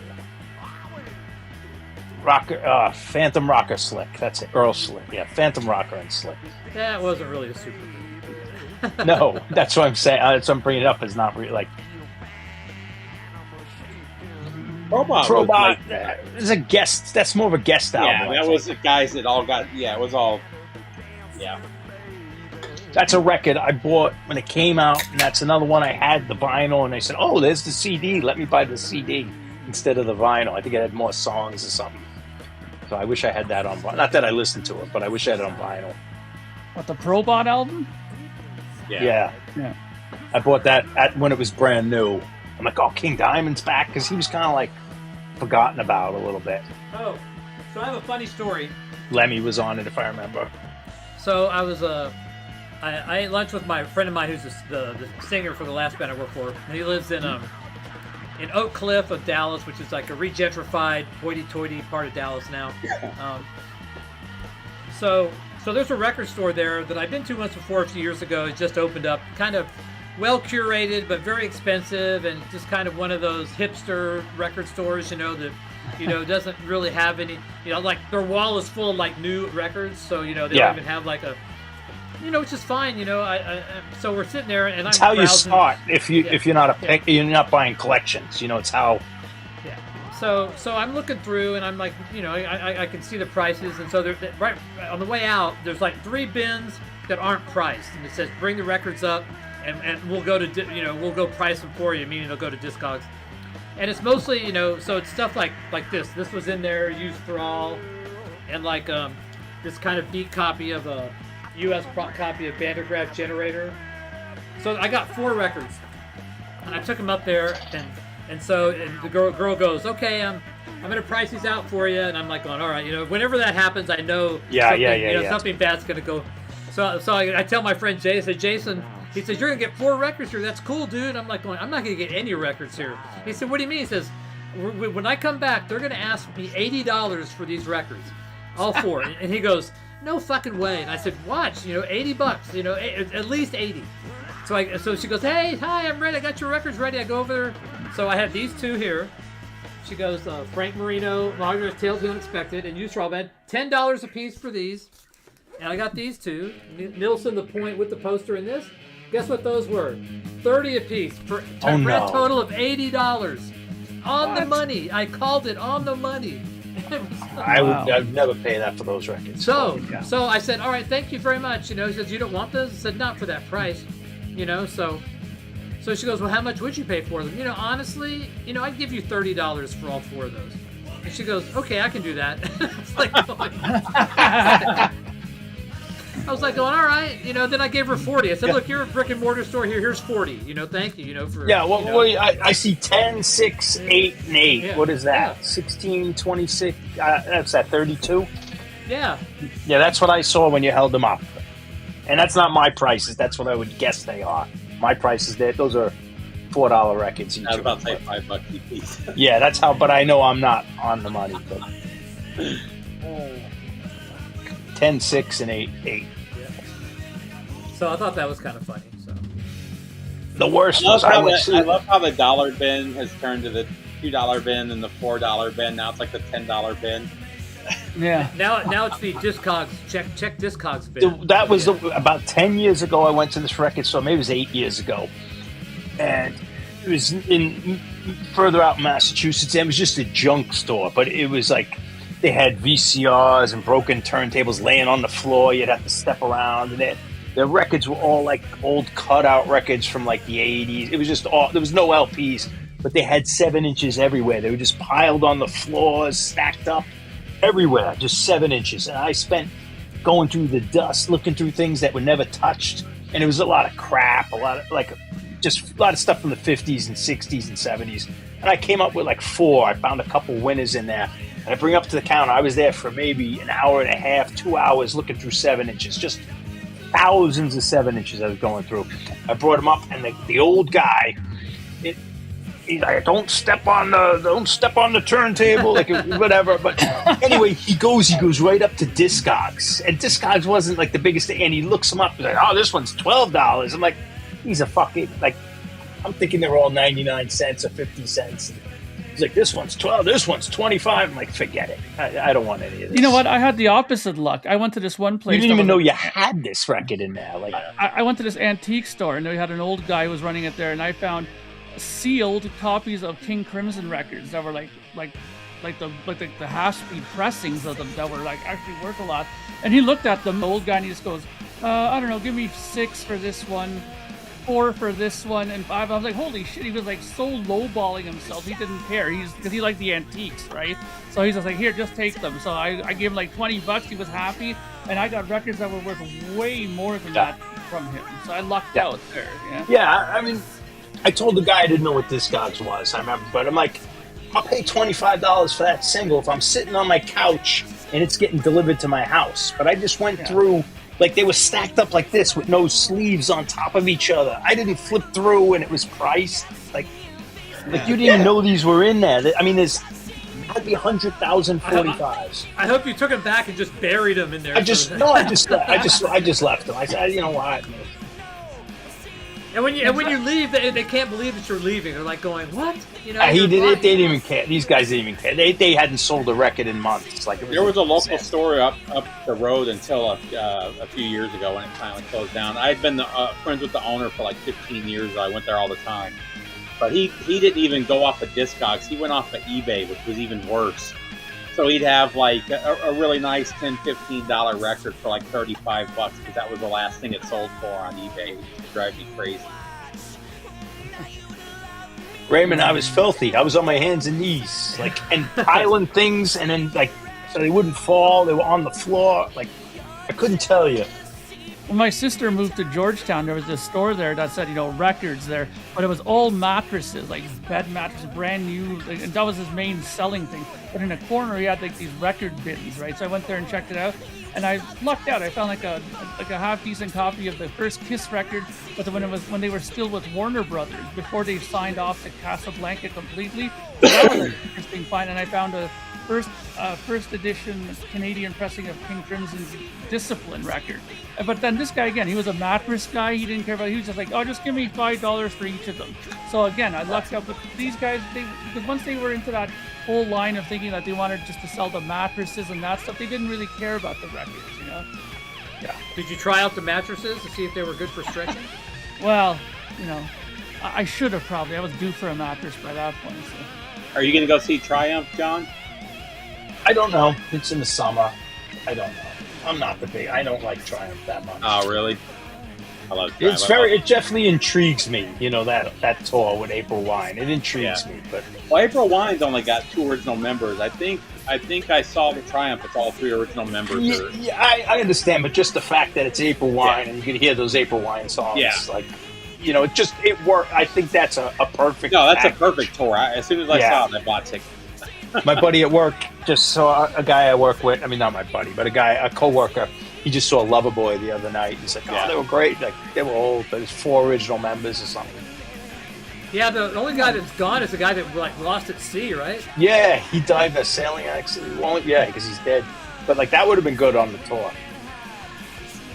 Rocker, Phantom Rocker Slick. That's it. Earl Slick. Yeah, Phantom Rocker and Slick. That wasn't really a super group. No, that's what I'm saying. That's what I'm bringing it up. It's not really like Robot. Robot. Is a guest. That's more of a guest album. Yeah, I that think. was the guys that all got. Yeah, it was all. Yeah. That's a record I bought when it came out, and that's another one I had the vinyl, and they said, "Oh, there's the CD. Let me buy the CD instead of the vinyl." I think it had more songs or something. So I wish I had that on vinyl. Not that I listened to it, but I wish I had it on vinyl. What, the Probot album? Yeah. Yeah. I bought that when it was brand new. I'm like, "Oh, King Diamond's back," because he was kind of like forgotten about a little bit. Oh, so I have a funny story. Lemmy was on it, if I remember. So I was I ate lunch with my friend of mine who's the singer for the last band I work for. And he lives in Oak Cliff of Dallas, which is like a regentrified, hoity-toity part of Dallas now. So there's a record store there that I've been to once before a few years ago. It just opened up, kind of well curated, but very expensive, and just kind of one of those hipster record stores, that doesn't really have any, like their wall is full of like new records, so they don't even have like a, which is fine, so we're sitting there and It's I'm how you browsing. start. If you're not you're not buying collections. It's how. Yeah. So I'm looking through and I'm like, I can see the prices, and so right on the way out, there's like 3 bins that aren't priced, and it says bring the records up, and we'll go to we'll go price them for you, meaning they'll go to Discogs, and it's mostly so it's stuff like this. This was in there, used thrall, and like this kind of beat copy of a U.S. copy of Vandergraaf Generator. So I got 4 records, and I took them up there, and so the girl goes, okay, I'm gonna price these out for you, and I'm like going, all right, whenever that happens, I know something bad's gonna go. So I tell my friend Jay, I said, Jason, he says, you're gonna get 4 records here. That's cool, dude. I'm like going, I'm not gonna get any records here. He said, what do you mean? He says, when I come back, they're going to ask me $80 for these records, all 4. And he goes, no fucking way. And I said, watch, you know, $80, you know, at least 80. So she goes, hey, hi, I'm ready. I got your records ready. I go over there. So I have these 2 here. She goes, Frank Marino, Longer Tales the Unexpected, and Used Band, $10 a piece for these. And I got these 2. Nilsson the Point with the poster in this. Guess what those were? $30 a piece for a total of $80. On the money. I called it on the money. I'd never pay that for those records. So I said, all right, thank you very much. You know, he says, you don't want those? I said, not for that price. You know, so she goes, well, how much would you pay for them? You know, honestly, you know, I'd give you $30 for all 4 of those. And she goes, okay, I can do that. It's like, I was like going, all right, you know. Then I gave her 40. I said, look, you're a brick and mortar store here. Here's 40. You know, thank you. You know, for well, you know. I see 10, 6, 8, and 8. Yeah. What is that? Yeah. 16, 26. That's that 32. Yeah. Yeah, that's what I saw when you held them up. And that's not my prices. That's what I would guess they are. My prices, those are $4 records each. I was about to say $5 a piece. Yeah, that's how. But I know I'm not on the money. But 10, 6, and 8. Yeah. So I thought that was kind of funny. So the worst I was love how the dollar bin has turned to the $2 bin and the $4 bin. Now it's like the $10 bin. Yeah. Now it's the Discogs. Check Discogs bin. That was about 10 years ago. I went to this record store. Maybe it was 8 years ago, and it was in further out in Massachusetts. And it was just a junk store, but it was like they had VCRs and broken turntables laying on the floor. You'd have to step around, and the records were all like old cutout records from like the 80s. It was just all, there was no LPs, but they had 7 inches everywhere. They were just piled on the floors, stacked up everywhere, just 7 inches. And I spent going through the dust, looking through things that were never touched. And it was a lot of crap, a lot of stuff from the 50s and 60s and 70s. And I came up with like 4. I found a couple winners in there. And I bring up to the counter. I was there for maybe an hour and a half, 2 hours looking through 7 inches, just thousands of 7 inches I was going through. I brought him up, and the old guy, he's like, don't step on the turntable, like whatever. But anyway, he goes right up to Discogs, and Discogs wasn't like the biggest thing. And he looks him up, he's like, oh, this one's $12. I'm like, he's a fucking, like, I'm thinking they're all 99 cents or 50 cents. He's like, this one's 12, this one's 25. I'm like, forget it. I don't want any of this. You know what? I had the opposite luck. I went to this one place. You didn't even know you had this record in there. Like, I went to this antique store, and they had an old guy who was running it there, and I found sealed copies of King Crimson records that were like the half-speed pressings of them that were like actually worth a lot. And he looked at them, the old guy, and he just goes, I don't know, give me 6 for this one, 4 for this one, and 5. I was like, holy shit, he was like so lowballing himself. He didn't care. Because he liked the antiques, right? So he's just like, here, just take them. So I gave him like $20. He was happy, and I got records that were worth way more than that from him. So I lucked out there. Yeah, I mean, I told the guy I didn't know what Discogs was, I remember, but I'm like, I'll pay $25 for that single if I'm sitting on my couch and it's getting delivered to my house. But I just went through, like, they were stacked up like this with no sleeves on top of each other. I didn't flip through, and it was priced. Like you didn't even know these were in there. I mean, there's had to be 100,000 45s. I hope you took them back and just buried them in there. I just left them. I said, you know what? And when you leave, they can't believe that you're leaving. They're like going, "What?" You know. They didn't even care. These guys didn't even care. They hadn't sold a record in months. Like there was a local store up the road until a few years ago when it finally closed down. I had been friends with the owner for like 15 years. I went there all the time, but he didn't even go off of Discogs. He went off of eBay, which was even worse. So he'd have like a really nice $10, $15 record for like $35 because that was the last thing it sold for on eBay. It would drive me crazy. Raymond, I was filthy. I was on my hands and knees, like, and piling things, and then like so they wouldn't fall. They were on the floor. Like, I couldn't tell you. when my sister moved to Georgetown, there was this store there that said, records there, but it was all mattresses, like bed mattresses, brand new, and that was his main selling thing. But in a corner, he had like these record bins, right? So I went there and checked it out, and I lucked out. I found like a half decent copy of the first Kiss record, but when they were still with Warner Brothers before they signed off to Casablanca completely. So that was an interesting find, and I found a first edition Canadian pressing of King Crimson's Discipline record. But then this guy, again, he was a mattress guy. He didn't care about it. He was just like, oh, just give me $5 for each of them. So again, I lucked out with these guys. Because once they were into that whole line of thinking that they wanted just to sell the mattresses and that stuff, they didn't really care about the records, Yeah. Did you try out the mattresses to see if they were good for stretching? Well, I should have probably. I was due for a mattress by that point. So. Are you going to go see Triumph, John? I don't know. It's in the summer. I don't know. I'm not the big. I don't like Triumph that much. Oh, really? I love Triumph. It definitely intrigues me. That tour with April Wine. It intrigues me. But April Wine's only got 2 original members. I think I saw the Triumph. It's all 3 original members. Yeah, I understand, but just the fact that it's April Wine and you can hear those April Wine songs, it worked. I think that's a perfect. No, that's package. a perfect tour. As soon as I saw it, I bought tickets. My buddy at work just saw a guy I work with. I mean, not my buddy, but a coworker. He just saw Loverboy the other night. He's like, "Oh, they were great. Like they were old, but it's 4 original members or something." Yeah, the only guy that's gone is the guy that lost at sea, right? Yeah, he died in a sailing accident. Well, yeah, because he's dead. But that would have been good on the tour.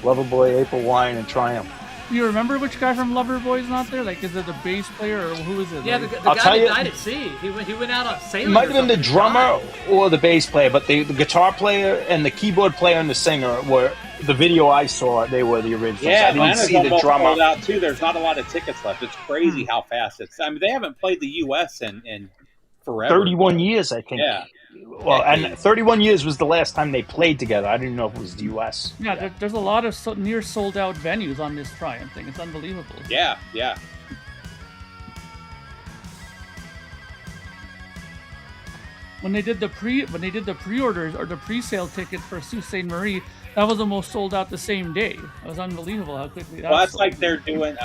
Loverboy, April Wine, and Triumph. Do you remember which guy from Loverboy's not there? Like, is it the bass player or who is it? Yeah, the guy that died at sea. He went out on sailing. It might have been the drummer or the bass player, but the guitar player and the keyboard player and the singer were the video I saw. They were the originals. Yeah, I didn't see the drummer. Sold out too. There's not a lot of tickets left. It's crazy how fast it's. I mean, they haven't played the U.S. in forever. 31 years, I think. Yeah. Well, and 31 years was the last time they played together. I didn't know if it was the U.S. Yeah, there's a lot of near sold out venues on this Triumph thing. It's unbelievable. Yeah. When they did the pre-orders or the pre-sale tickets for Sault Ste. Marie, that was almost sold out the same day. It was unbelievable how quickly that. Well, that's like they're doing.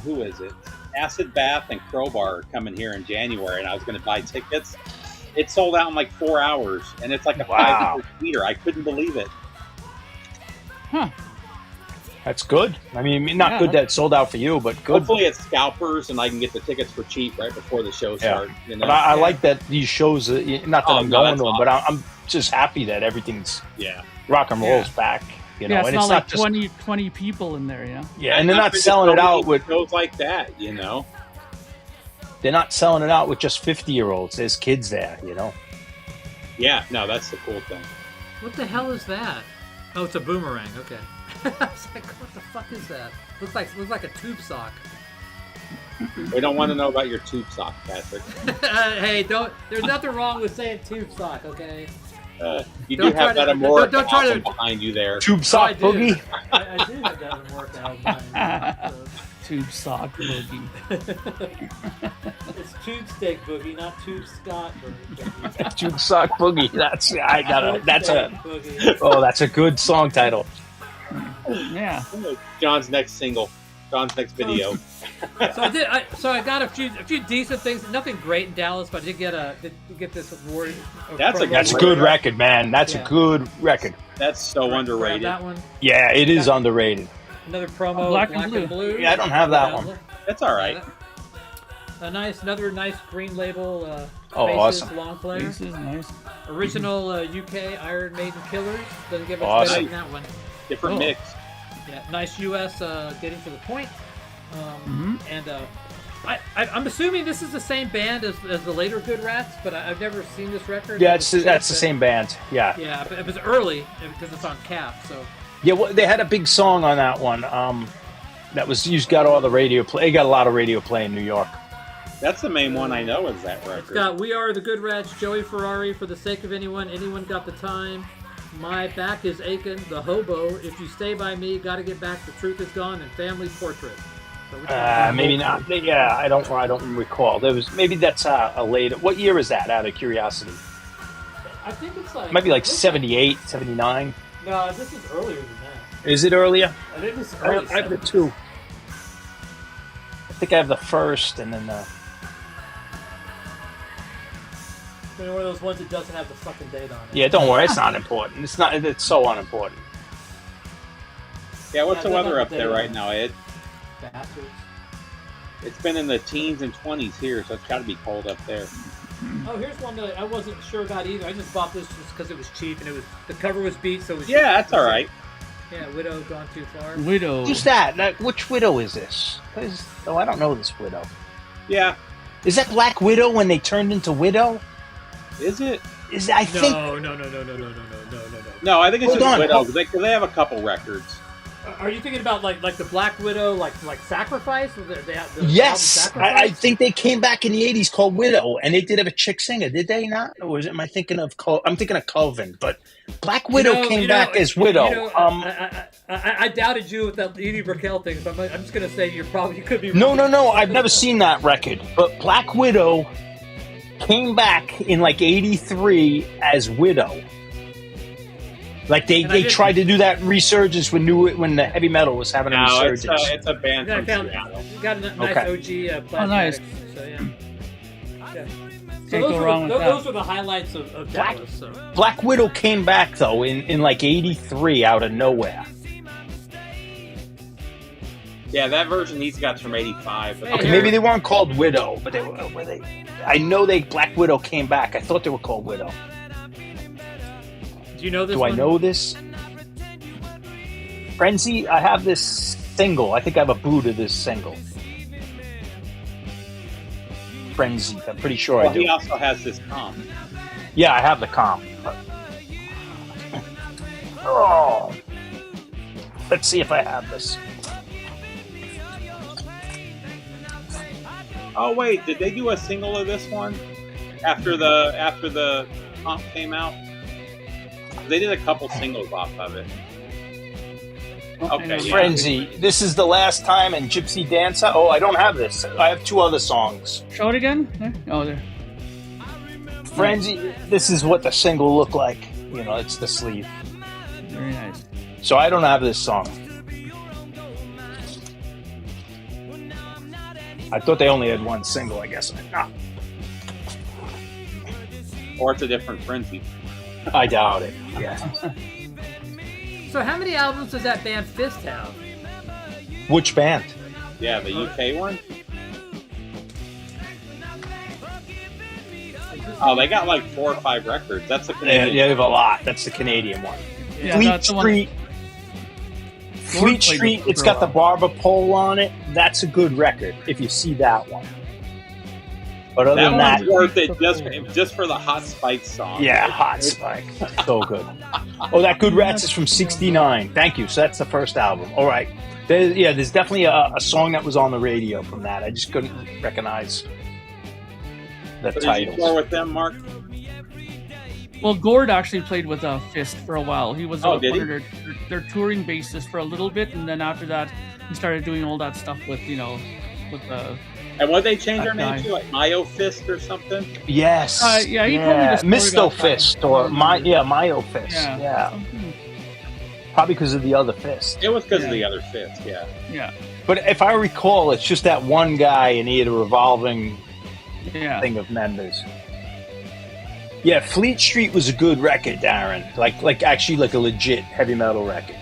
Who is it? Acid Bath and Crowbar are coming here in January, and I was going to buy tickets. It sold out in like 4 hours, and it's like a 500 seater. I couldn't believe it. Huh. That's good. I mean, not good that it sold out for you, but good. Hopefully it's scalpers, and I can get the tickets for cheap right before the show starts. But I like that these shows, not that I'm going to them, but I'm just happy that everything's rock and roll's back. It's and not like 20 people in there, Yeah, and they're not selling it out with shows like that, They're not selling it out with just 50-year-olds. There's kids there, Yeah, no, that's the cool thing. What the hell is that? Oh, it's a boomerang. Okay. I was like, what the fuck is that? Looks like a tube sock. We don't want to know about your tube sock, Patrick. Hey, there's nothing wrong with saying tube sock, okay? You do have that Amora behind you there. Tube sock boogie. I do have that Amora behind me. Tube sock boogie. It's tube steak boogie, not tube scott boogie. Tube sock boogie. That's a good song title. Yeah. John's next single. John's next video. So I got a few decent things. Nothing great in Dallas, but I did get this award. That's a good record, man. That's a good record. That's so underrated. That one. Yeah, it is underrated. Another promo, Black and Blue. Yeah, I don't have that one. That's all right. Another nice green label. Awesome. Long player. This is nice. Original UK Iron Maiden Killers. Doesn't give us better than that one. Different mix. Yeah, nice US getting to the point. And I'm assuming this is the same band as the later Good Rats, but I've never seen this record. Yeah, that's the same band. Yeah. Yeah, but it was early because it's on Cap. So. Yeah, well, they had a big song on that one. That was got all the radio play. It got a lot of radio play in New York. That's the main one I know is that record. It's got We Are the Good Rats, Joey Ferrari, For the Sake of Anyone Got the Time, My Back is Aching, The Hobo, If You Stay By Me, Gotta Get Back, The Truth Is Gone, and Family Portrait. So maybe not. Yeah, I don't recall. Maybe that's a later. What year is that? Out of curiosity. I think it's like. It might be like 78, 79. No, this is earlier than that. Is it earlier? I think it's I early. have the 2. I think I have the first and then the... One of those ones that doesn't have the fucking date on it. Yeah, don't worry. It's not important. It's not. It's so unimportant. Yeah, what's Yeah, the weather they're up there not- right now, Ed? Bastards. It's been in the teens and 20s here, so it's got to be cold up there. Oh, here's one that I wasn't sure about either. I just bought this just because it was cheap and it was the cover was beat, so it was. Yeah, that's all right. Yeah, Widow gone too far. Widow. Who's that? Which Widow is this? Oh, I don't know this Widow. Yeah, Is that Black Widow when they turned into Widow? is it? I think. No. No, I think it's Hold just on. Widow because they have a couple records. Are you thinking about like the Black Widow, like Sacrifice? The Yes, album I Sacrifice? think they came back in the '80s called Widow, and they did have a chick singer, did they not? Or am I thinking of? I'm thinking of Coven, but Black Widow came back as Widow. I doubted you with that Edie Brickell thing, so I'm just gonna say you could be. No. I've never seen that record, but Black Widow came back in like '83 as Widow. Like they tried to do that resurgence when the heavy metal was having a No, resurgence. it's a band I from found Seattle. got a nice Okay. OG. Oh, nice. So yeah. So Can't those go were wrong with that. those were the highlights of Black- Dallas. So. Black Widow came back though in like '83 out of nowhere. Yeah, that version he's got from '85. Hey, Okay, maybe they weren't called Widow, but were they? I know Black Widow came back. I thought they were called Widow. Do you know this? Do one? I know this? Frenzy, I have this single. I think I have a boot of this single. Frenzy, I'm pretty sure Well, I do. he also has this comp. Yeah, I have the comp. Oh, let's see if I have this. Oh wait, did they do a single of this one after the comp came out? They did a couple singles off of it. Okay, yeah. Frenzy. This is the last time and Gypsy Dancer. Oh, I don't have this. I have 2 other songs. Show it again. There? Oh, there. Frenzy. This is what the single looked like. You know, it's the sleeve. Very nice. So I don't have this song. I thought they only had 1 single. I guess. No, Or it's a different Frenzy. I doubt it. Yeah. So how many albums does that band Fist have? Which band? Yeah, the UK one. Oh, they got like 4 or 5 records. That's the Yeah, Canadian. they have a lot. That's the Canadian one. Yeah, Fleet that's the one- Street. Lord Fleet played Street. with It's for a got the while. barber pole on it. That's a good record if you see that one. But other That than one's that, worth it just for the Hot Spice song. yeah, Hot Spike. So good. Oh, that Good Rats is from '69. Thank you. So that's the first album. All right. There's definitely a song that was on the radio from that. I just couldn't recognize the So did you tour titles. with them, Mark? Well, Gord actually played with Fist for a while. He was Oh, one did he? of their touring bassist for a little bit, and then after that, he started doing all that stuff with with And what they change their That name guy. to, like Mayo Fist or something? Yes. Yeah, he told me the story Misto about that. Fist or Mayo Fist. Yeah. Yeah. Probably because of the other fist. It was because of Yeah. the other Fist, yeah. Yeah, But if I recall, it's just that one guy and he had a revolving yeah. thing of members. Yeah, Fleet Street was a good record, Darren. Like actually like a legit heavy metal record.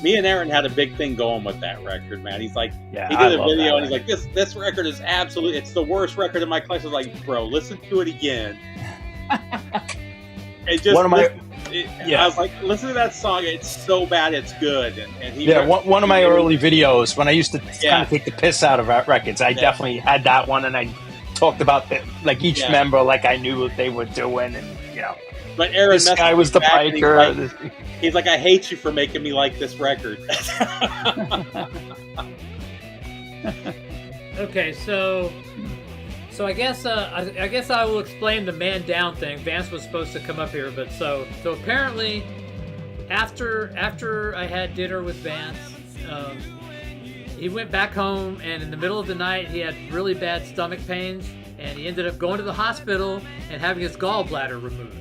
Me and Aaron had a big thing going with that record, man. He's like, Yeah, he I did a love video that and he's like, this record is absolutely, it's the worst record in my collection. I was like, bro, listen to it again. It just, One of my- I was like, listen to that song. It's so bad, it's good. And he, Yeah, one of my early videos when I used to Yeah. kind of take the piss out of records, I definitely had that one, and I talked about each Yeah. member like I knew what they were doing, and But Aaron, this messaged guy me was the back and biker. He's like, I hate you for making me like this record. Okay, so I guess I will explain the man down thing. Vance was supposed to come up here, but so apparently after I had dinner with Vance, he went back home, and in the middle of the night he had really bad stomach pains, and he ended up going to the hospital and having his gallbladder removed.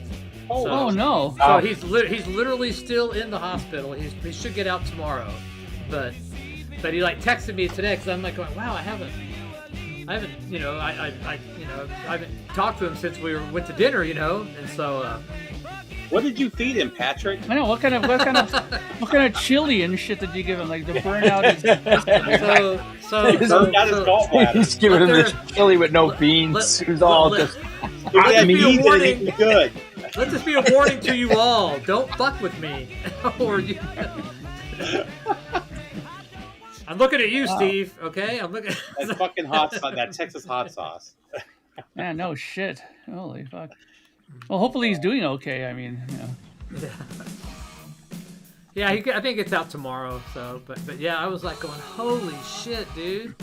Oh no! So he's literally still in the hospital. He should get out tomorrow, but he like texted me today because I'm like going, wow, I haven't you know I haven't talked to him since we went to dinner, you know, and so. What did you feed him, Patrick? I know what kind of chili and shit did you give him? Like the burnout is. He's giving him this chili with no beans. It was all just. Let this be a warning to you all. Don't fuck with me. Or you. I'm looking at you, Steve. Okay, I'm looking. That fucking hot sauce. That Texas hot sauce. Man, no shit. Holy fuck. Well, hopefully he's doing okay. I mean, you know. Yeah, I think it's out tomorrow. So, but yeah, I was like going, holy shit, dude.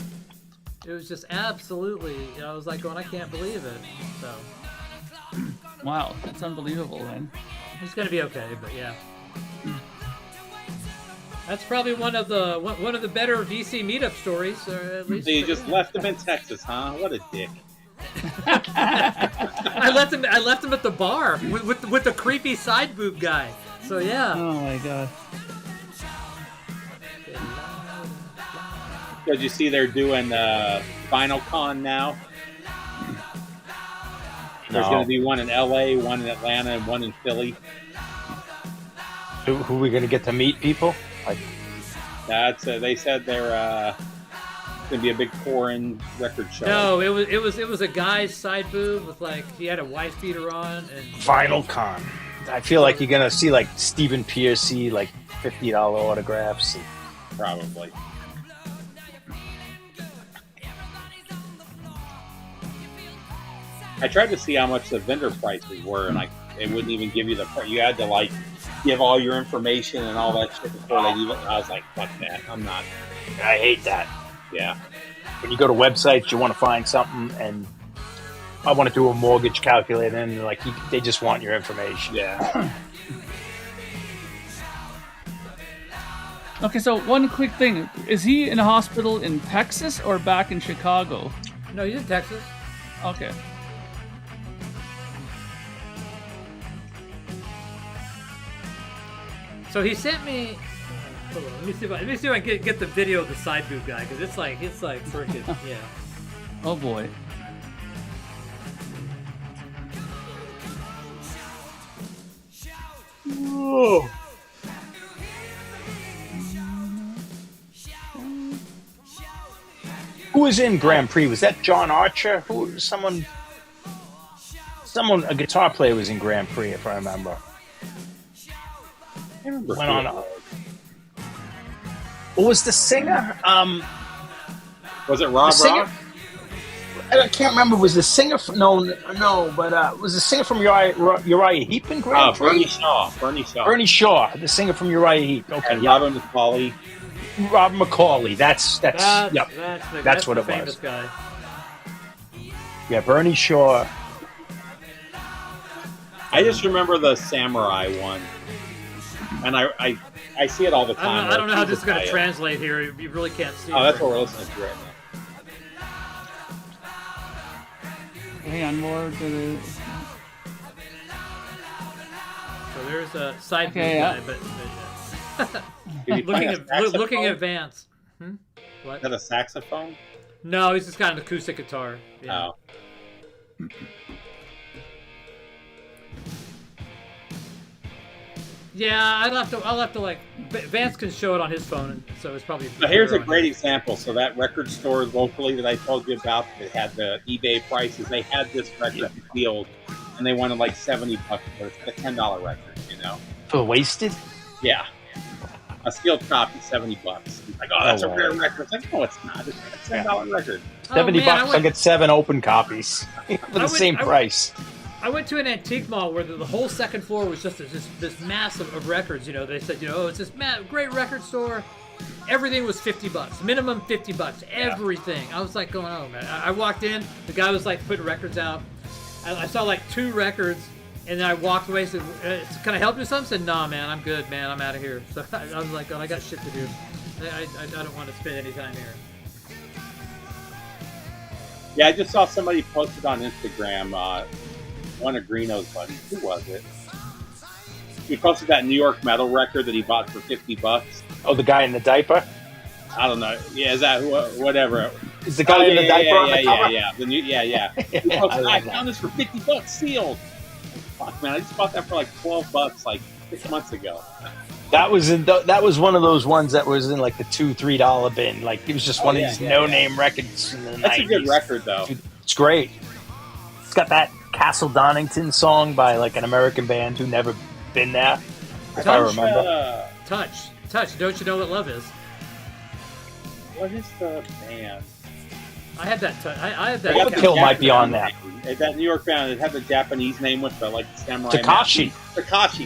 It was just absolutely. You know, I was like going, I can't believe it. So. Wow, that's unbelievable, man. He's gonna be okay, but yeah. That's probably one of the better DC meetup stories, or at least. So you just left him in Texas, huh? What a dick. I left him at the bar with the creepy side boob guy. So yeah. Oh my god. Did you see they're doing Final Con now? There's going to be one in LA, one in Atlanta, and one in Philly. Who are we going to get to meet people? Like, that's they said they're going to be a big foreign record show. No, it was a guy's side boob with like he had a wife beater on and Final Con. I feel like you're going to see like Stephen Piercy, like $50 autographs. Probably. I tried to see how much the vendor prices were, and it wouldn't even give you the price. You had to like give all your information and all that shit before they even. I was like, fuck that. I'm not. I hate that. Yeah. When you go to websites, you want to find something, and I want to do a mortgage calculator, and they're like they just want your information. Yeah. Okay, so one quick thing: is he in a hospital in Texas or back in Chicago? No, he's in Texas. Okay. So he sent me. Hold on, let me see if I can get the video of the side boob guy because it's like freaking yeah. Oh boy. Whoa. Who was in Grand Prix? Was that John Archer? Someone, a guitar player was in Grand Prix, if I remember. I remember. Went on. What was the singer? Was it Rob Rock? I can't remember. Was the singer? No. But was the singer from Uriah Heep in Grand Prix? Bernie Shaw. Bernie Shaw, the singer from Uriah Heep. Okay, and Robin McCauley. Rob McCauley. That's what it famous was. Guy. Yeah, Bernie Shaw. I just remember the Samurai one, and I see it all the time. I don't know how this is going to translate here. You really can't see. Oh, that's what we're listening to right now. Hang on, more to the. So there's a side boob Okay, guy, but looking at Vance. What? Is that a saxophone? No, he's just got an acoustic guitar. Yeah. Oh. Yeah, I'll have to like Vance can show it on his phone, so it's probably. So here's a great example. So that record store locally that I told you about that had the eBay prices, they had this record sealed, and they wanted like $70 for it. It's a $10 record, you know. For Wasted? Yeah. A sealed copy, $70. He's like, oh, that's a rare record. It's like, no, it's not. It's a $10 record. $70. I get 7 open copies for the same price. I went to an antique mall where the whole second floor was just this mass of records. You know, they said, it's this great record store. Everything was $50, minimum $50, everything. I was like going, oh man. I walked in, the guy was like putting records out. I saw like 2 records, and then I walked away. Said, "Can I help you with something?" I said, "No, man, I'm good, man. I'm out of here." So I was like, "Oh, I got shit to do. I don't want to spend any time here." Yeah, I just saw somebody posted on Instagram. One of Greeno's buddies. Who was it? he posted that New York metal record that he bought for $50. Oh, the guy in the diaper? I don't know. Yeah, is that whatever? Is the guy in the diaper on the cover? Yeah. He posted, I found this for $50 sealed. Fuck, man, I just bought that for like $12 like 6 months ago. That was one of those ones that was in like the $2-3 bin. Like it was just one of these no-name records in the 90s. That's a good record, though. It's great. It's got that Castle Donington song by like an American band who never been there, if I remember. Touch. Don't you know what love is? What is the band? I had that. I had that. 𝐿 might be on that. That New York band. It had the Japanese name with the like samurai. Takashi.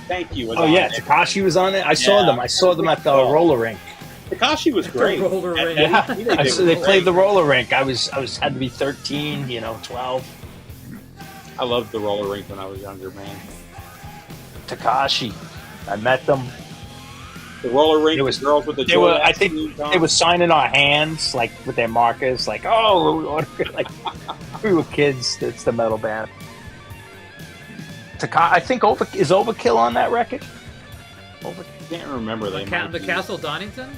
Thank you. Takashi was on it. I saw them. I saw them at the roller rink. Takashi was great. Roller rink. Yeah, they played the roller rink. I had to be 13, 12. I loved the roller rink when I was younger, man. Takashi, I met them. The roller rink. It was girls with the. I think they were signing our hands like with their markers, like like we were kids. It's the metal band. I think is Overkill on that record. I can't remember the Castle Donington.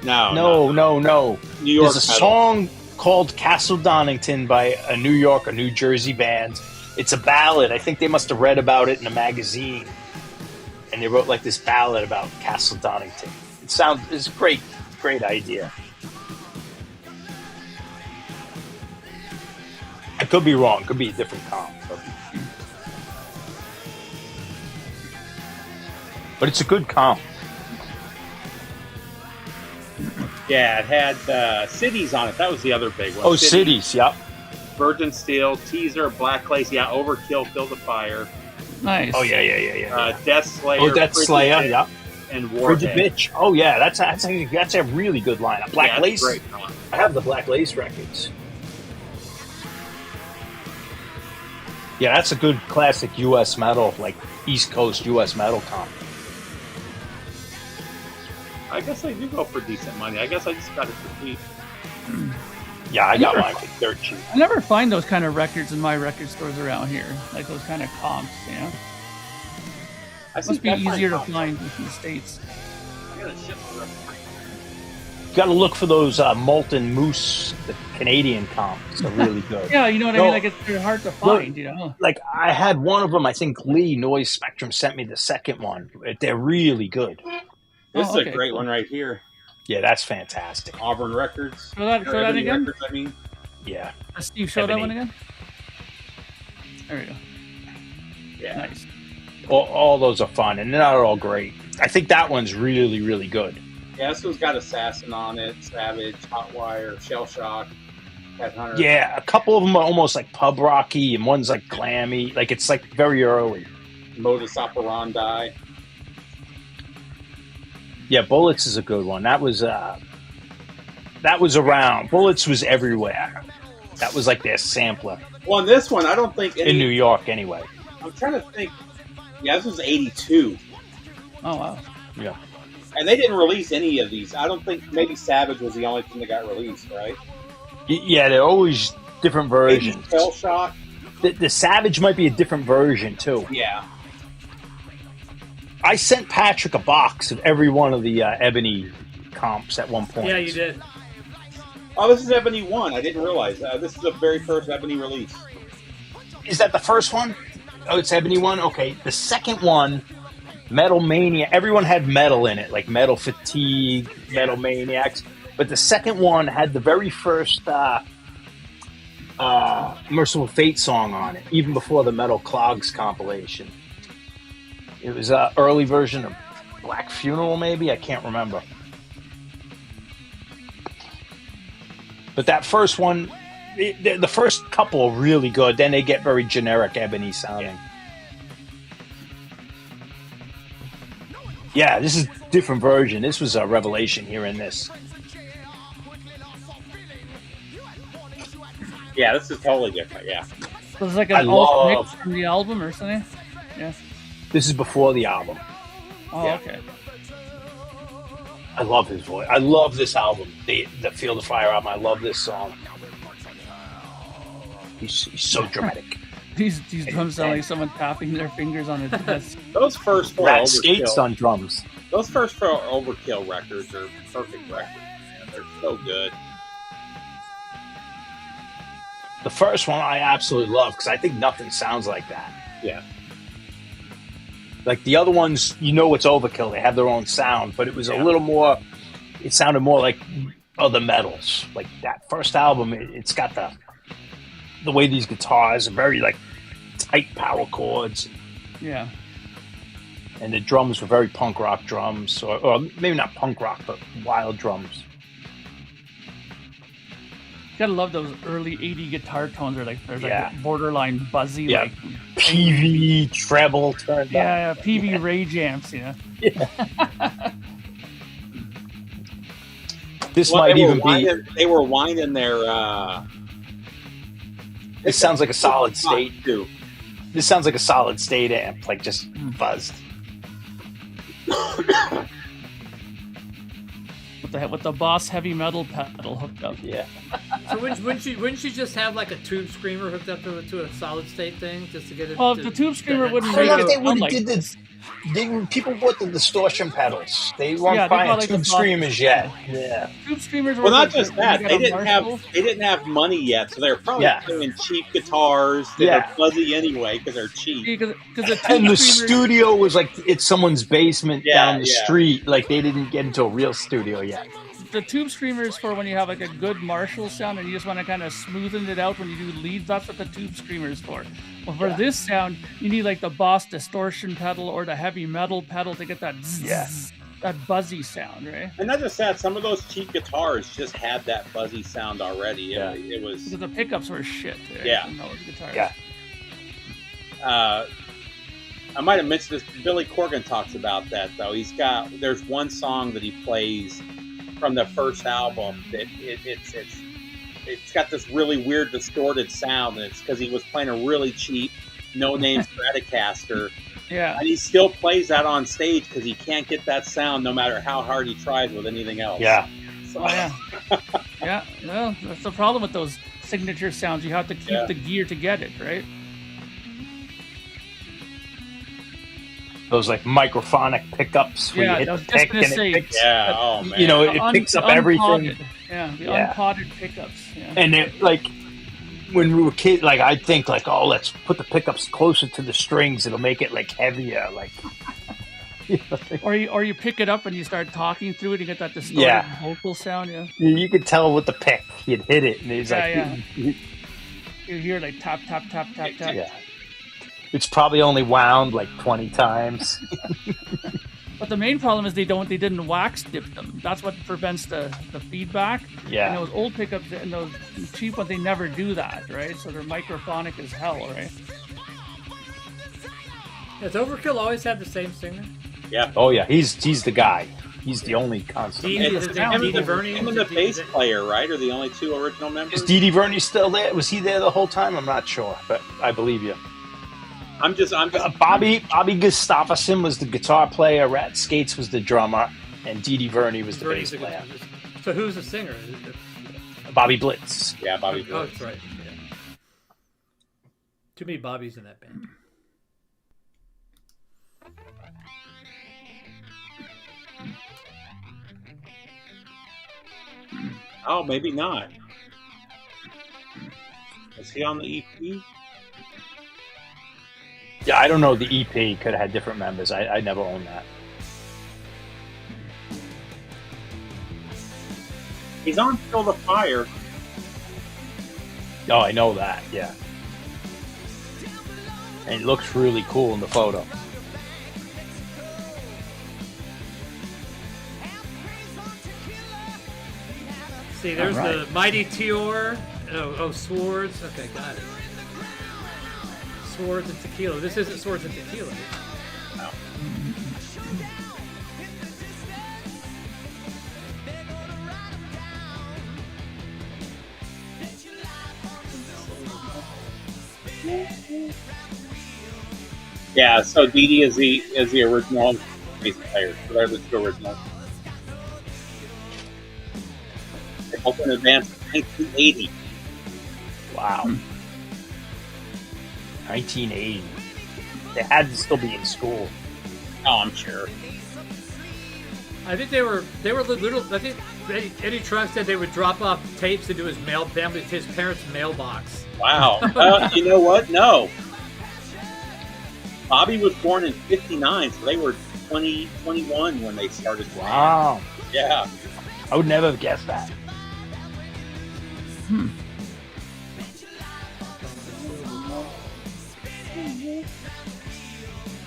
No. New York. There's a song called Castle Donington by a New Jersey band. It's a ballad. I think they must have read about it in a magazine. And they wrote like this ballad about Castle Donington. It's a great idea. I could be wrong. Could be a different comp. But it's a good comp. Yeah, it had Cities on it. That was the other big one. Oh, Cities, yep. Virgin Steel, Teaser, Black Lace, Overkill, Build a Fire. Nice. Oh, yeah. Death Slayer. Oh, Death Slayer, yeah. And Warhead. Bitch. Oh, yeah, that's a really good lineup. Black Lace. Great. I have the Black Lace records. Yeah, that's a good classic U.S. metal, like East Coast U.S. metal comp. I guess I do go for decent money. I guess I just got it for cheap. Yeah, I got mine for dirt cheap. I never find those kind of records in my record stores around here, like those kind of comps, It must be easier to find in the States. You got to look for those Molten Moose, the Canadian comps. They're really good. Yeah, you know what I mean? Like, it's hard to find, Like, I had one of them. I think Lee Noise Spectrum sent me the second one. They're really good. This is a great one right here. Yeah, that's fantastic. Auburn Records. Show that again? Records, Yeah. Steve, show that one again? There we go. Yeah. Nice. All those are fun, and they're not all great. I think that one's really, really good. Yeah, this one's got Assassin on it, Savage, Hotwire, Shell Shock, Headhunter. Yeah, a couple of them are almost like pub rocky, and one's like glammy. Like, it's like very early. Modus Operandi. Yeah, Bullets is a good one. That was around. Bullets was everywhere. That was like their sampler. Well, on this one, I don't think in New York anyway. I'm trying to think. Yeah, this was 82. Oh wow. Yeah. And they didn't release any of these. I don't think maybe Savage was the only thing that got released, right? Yeah, they're always different versions. Shell Shock. The Savage might be a different version too. Yeah. I sent Patrick a box of every one of the Ebony comps at one point. Yeah, you did. Oh, this is Ebony 1. I didn't realize. This is the very first Ebony release. Is that the first one? Oh, it's Ebony 1? Okay. The second one, Metal Mania, everyone had metal in it, like Metal Fatigue, Metal Maniacs. But the second one had the very first Merciful Fate song on it, even before the Metal Clogs compilation. It was an early version of Black Funeral, maybe? I can't remember. But that first one, the first couple are really good. Then they get very generic Ebony sounding. Yeah, this is a different version. This was a revelation hearing this. Yeah, this is totally different, yeah. So it's like an alt mix from the album or something? Yeah. This is before the album. Oh, yeah. Okay. I love his voice. I love this album, the Field of Fire album. I love this song. He's so dramatic. These drums sound like someone tapping their fingers on a desk. Those first four Rat Skates on drums. Those first four Overkill records are perfect records, man. They're so good. The first one I absolutely love because I think nothing sounds like that. Yeah. Like the other ones, you know it's Overkill. They have their own sound, but it was a little more, it sounded more like other metals. Like that first album, it's got the way these guitars are very like tight power chords. Yeah. And the drums were very punk rock drums, or maybe not punk rock, but wild drums. You gotta love those early 80 guitar tones are like, there's like borderline buzzy, like PV, treble, turned up. Yeah, PV rage amps, yeah. This might even be. They were winding their. This sounds like a solid state too. This sounds like a solid state amp, like just buzzed. With the Boss heavy metal pedal hooked up. Yeah. So wouldn't you just have like a tube screamer hooked up to a solid state thing just to get it? Well, the tube screamer wouldn't. I don't know if they would would have did this. People bought the distortion pedals. They weren't buying like tube screamers yet. Yeah. Tube screamers. Well, not just that. They didn't have money yet, so they were probably playing cheap guitars that are fuzzy anyway because they're cheap. And the studio was like it's someone's basement down the street. Like they didn't get into a real studio yet. The tube screamers for when you have like a good Marshall sound and you just want to kind of smoothen it out when you do leads. That's what the tube screamers for. Well, for this sound, you need like the Boss distortion pedal or the heavy metal pedal to get that that buzzy sound, right? And not just that, some of those cheap guitars just had that buzzy sound already. It was because the pickups were shit. Right? Yeah. I might have mentioned this. Billy Corgan talks about that though. There's one song that he plays from the first album that it's got this really weird distorted sound, and it's because he was playing a really cheap no-name Stratocaster. Yeah, and he still plays that on stage because he can't get that sound no matter how hard he tries with anything else. Yeah. So. Oh yeah. Well, that's the problem with those signature sounds. You have to keep the gear to get it right. Those like microphonic pickups where you hit the pick and it picks. Yeah, oh man. You know, it picks up everything. Yeah, the unpotted pickups. Yeah. And it, like when we were kids, like I'd think like, oh, let's put the pickups closer to the strings. It'll make it like heavier, like. Or you pick it up and you start talking through it. You get that distorted vocal sound. Yeah. You could tell with the pick, you'd hit it, and he's you hear like tap tap tap tap tap. Yeah. It's probably only wound like 20 times. But the main problem is they didn't wax dip them. That's what prevents the feedback. Yeah. And those old pickups and those cheap ones, they never do that, right? So they're microphonic as hell, right? Does Overkill always have the same singer? Yeah. Oh yeah, he's the guy. He's the only constant. Him and the bass player, right, are the only two original members. Is Dee Verney still there? Was he there the whole time? I'm not sure, but I believe you. I'm just Bobby Gustafsson was the guitar player. Rat Skates was the drummer, and Dee Verney was the bass player. So who's the singer? Bobby Blitz. Yeah, Bobby Blitz. Oh, that's right. Yeah. Too many Bobbies in that band. Oh, maybe not. Is he on the EP? Yeah, I don't know. The EP could have had different members. I never owned that. He's on Fill the Fire. Oh, I know that. Yeah. And it looks really cool in the photo. See, there's the Mighty Tior. Oh, Swords. Okay, got it. Swords and Tequila. This isn't Swords and Tequila. No. Yeah, so Dee Dee is the original bass player. So they're the two originals. They both in advance of 1980. Wow. 1980. They had to still be in school. Oh, I'm sure. I think they were little. I think Eddie Trunk said they would drop off tapes into his his parents' mailbox. Wow. You know what? No. Bobby was born in '59, so they were 21 when they started. Wow. Yeah. I would never have guessed that.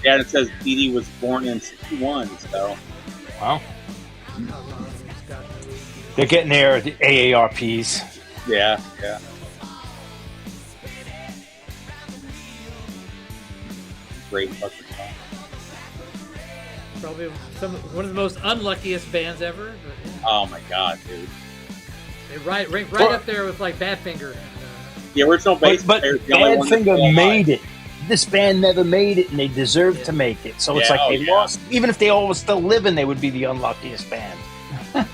Yeah, and it says Dee Dee was born in '61, so. Wow. They're getting their AARPs. Yeah, yeah. Great fucking song. Probably one of the most unluckiest bands ever. But, yeah. Oh my god, dude. They right up there with like Badfinger. The original bass But player is the only one that's still Badfinger alive. made it. This band never made it, and they deserved to make it. So it's Yeah, like they yeah. lost. Even if they all were still living, they would be the unluckiest band. I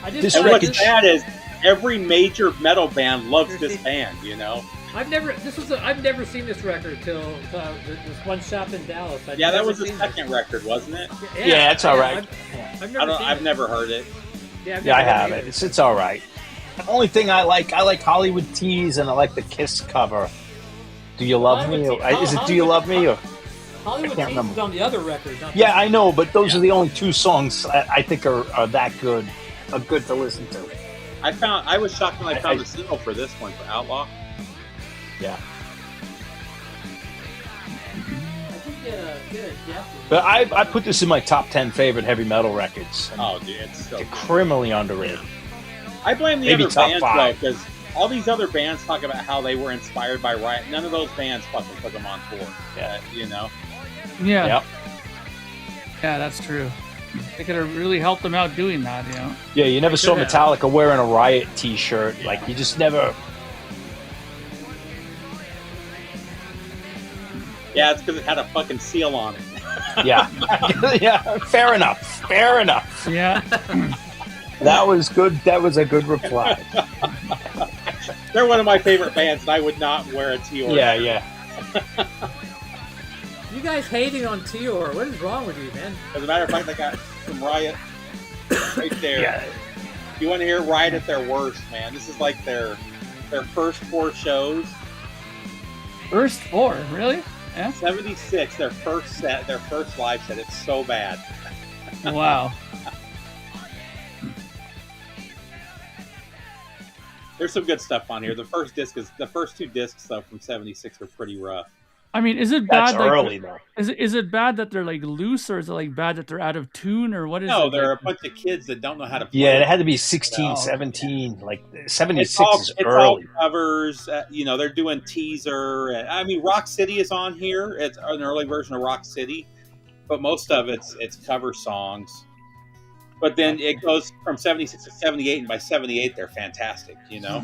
just This And record- what's sad is every major metal band loves this band, you know? I've never seen this record till this one shop in Dallas. Yeah, that was the second record, wasn't it? Yeah, it's all right. I've never heard it. Yeah, I've Yeah, I never have heard it. It's all right. The only thing I like Hollywood Tees, and I like the Kiss cover. Do you love me? Or, is it Do You Love Me? Or Hollywood I can't Teens remember. is on the other record. Not yeah, I know, but those are the only two songs I think are that good, are good to listen to. I was shocked when I found the single for this one for Outlaw. Yeah, I think get a Jeff. but I put this in my top 10 favorite heavy metal records. Oh, dude, it's so It's good. criminally underrated. I blame the Maybe other top bands, five. though, because all these other bands talk about how they were inspired by Riot. None of those bands fucking took them on tour. Yeah. You know? Yeah. Yep. Yeah, that's true. They could have really helped them out doing that, you know. Yeah, you never saw could have. Metallica wearing a Riot T-shirt. Like you just never. Yeah, it's because it had a fucking seal on it. Yeah, yeah. Fair enough. Fair enough. Yeah. That was good. That was a good reply. They're one of my favorite bands, and I would not wear a T-shirt. Yeah, yeah. You guys hating on Tior? What is wrong with you, man? As a matter of fact, I got some Riot right there. Yeah. You want to hear Riot at their worst, man? This is like their first 4 shows. First 4, really? Yeah. 76, their first live set. It's so bad. Wow. There's some good stuff on here. The first 2 discs though from 76 are pretty rough. I mean, is it bad? That's early though. Is it bad that they're like loose, or is it like bad that they're out of tune, or what is it? No, there are like? a bunch of kids that don't know how to play. Yeah, it had to be 16, Oh, 17. Like It's 76 all, is it's all early. covers. You know, they're doing Teaser. I mean, Rock City is on here. It's an early version of Rock City, but most of it's cover songs. But then it goes from 76 to 78, and by 78 they're fantastic. You know.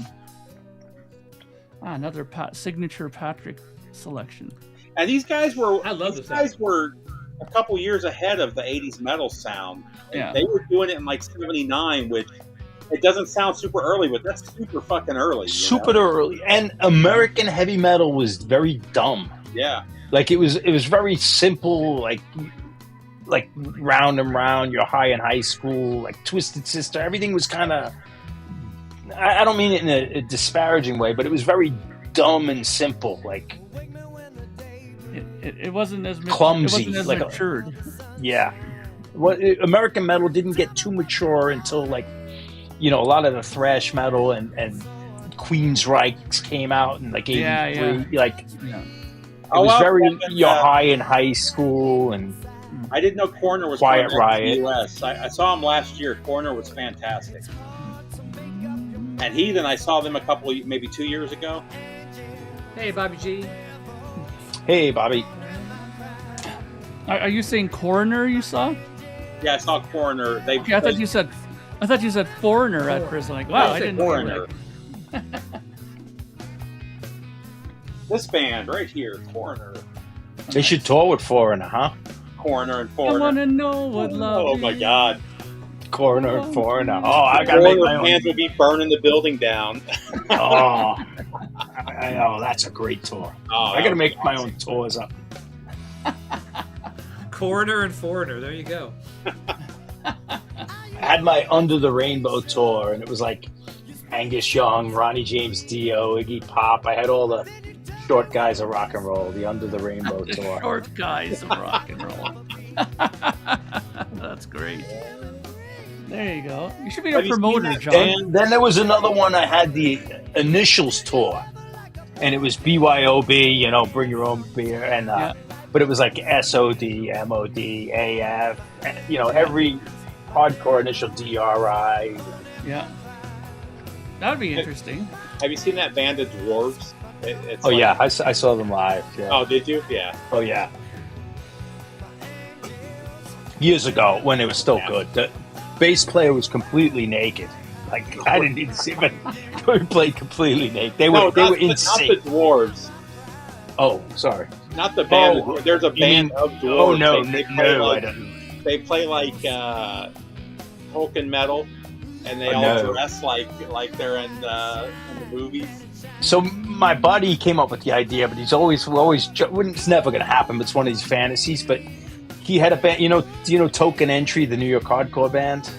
Another signature Patrick selection. And these guys were I love these this guys album. were a couple years ahead of the 80s metal sound. Yeah. They were doing it in like 79, which it doesn't sound super early, but that's super fucking early. You Super know? early. And American heavy metal was very dumb. Yeah. Like it was very simple, like Round and Round, You're High in High School, like Twisted Sister. Everything was kind of, I don't mean it in a disparaging way, but it was very dumb and simple. Like, It wasn't as Clumsy, It wasn't as like a- matured. yeah. American metal didn't get too mature until like, you know, a lot of the thrash metal and Queensryche came out in like 83. Yeah. Like, Yeah. it was well, very, and, You're High in High School and I didn't know Corner was Quiet going back to Riot. the US. I saw him last year. Corner was fantastic. And Heathen, I saw them maybe 2 years ago. Hey, Bobby G. hey, Bobby. Are you saying Coroner you saw? Yeah, I saw Corner. Okay, I thought you said Foreigner at first. Like, wow, I didn't know Foreigner. that. This band right here, Corner. They should tour with Foreigner, huh? Corner and I Foreigner. want to know what love Oh my is. God. Corner and Foreigner. Oh, I gotta make my Corner own. fans would be burning the building down. Oh, Oh, that's a great tour. Oh, I got to make my own tours up. Coroner and Foreigner. There you go. I had my Under the Rainbow tour, and it was like Angus Young, Ronnie James Dio, Iggy Pop. I had all the short guys of rock and roll, the Under the Rainbow tour. Short guys of rock and roll. That's great. There you go. You should be a promoter, John. And then there was another one. I had the Initials tour, and it was BYOB. You know, bring your own beer, and but it was like SOD, MOD, AF. You know, every hardcore initial DRI. Yeah, that would be interesting. Have you seen that band of Dwarves? It's Oh yeah, I saw them live. Yeah. Oh, did you? Yeah. Oh yeah. Years ago, when it was still good, the bass player was completely naked. Like I didn't even see, but they played completely naked. They were in not sync. the Dwarves. Oh, sorry. Not the band. Oh, There's a band of Dwarves. Oh no, They play no, like, I don't. They play like Tolkien metal, and they all No. dress like they're in the movies. So my buddy came up with the idea, but it's never going to happen. But it's one of these fantasies. But he had a band. Do you know Token Entry, the New York hardcore band?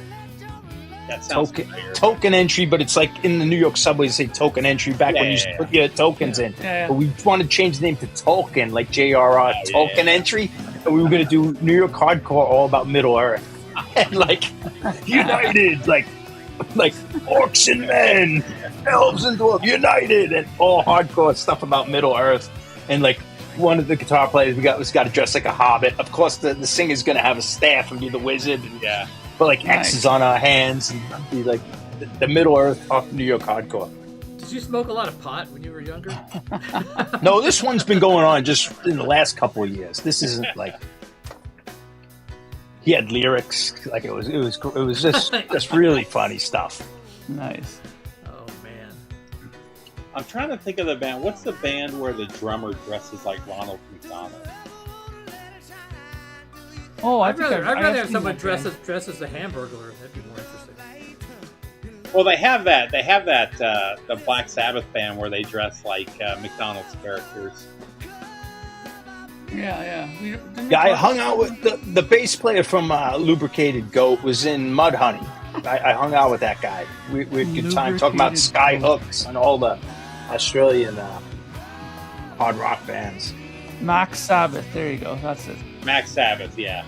That sounds familiar. Token Entry, but it's like in the New York subway, they say Token Entry back when you used to put your tokens in. Yeah. But we wanted to change the name to Tolkien, like JRR, Token Entry. And we were going to do New York hardcore all about Middle Earth. And like united, like orcs and men, elves and dwarves, united, and all hardcore stuff about Middle Earth. And like one of the guitar players was got to dress like a hobbit. Of course, the singer's going to have a staff and be the wizard. And, but like X's on our hands and be like the Middle Earth New York hardcore. Did you smoke a lot of pot when you were younger? No, this one's been going on just in the last couple of years. This isn't like he had lyrics, like it was just really funny stuff. Nice. Oh man. I'm trying to think of the band. What's the band where the drummer dresses like Ronald McDonald? Oh, I'd rather have seen someone that dress band. as the Hamburglar. That'd be more interesting. Well, they have that. They have that the Black Sabbath band where they dress like McDonald's characters. Yeah. I hung out with the bass player from Lubricated Goat was in Mudhoney. I hung out with that guy. We had a good time talking about Sky Hooks and all the Australian hard rock bands. Max Sabbath. There you go. That's it. Max Sabbath, yeah.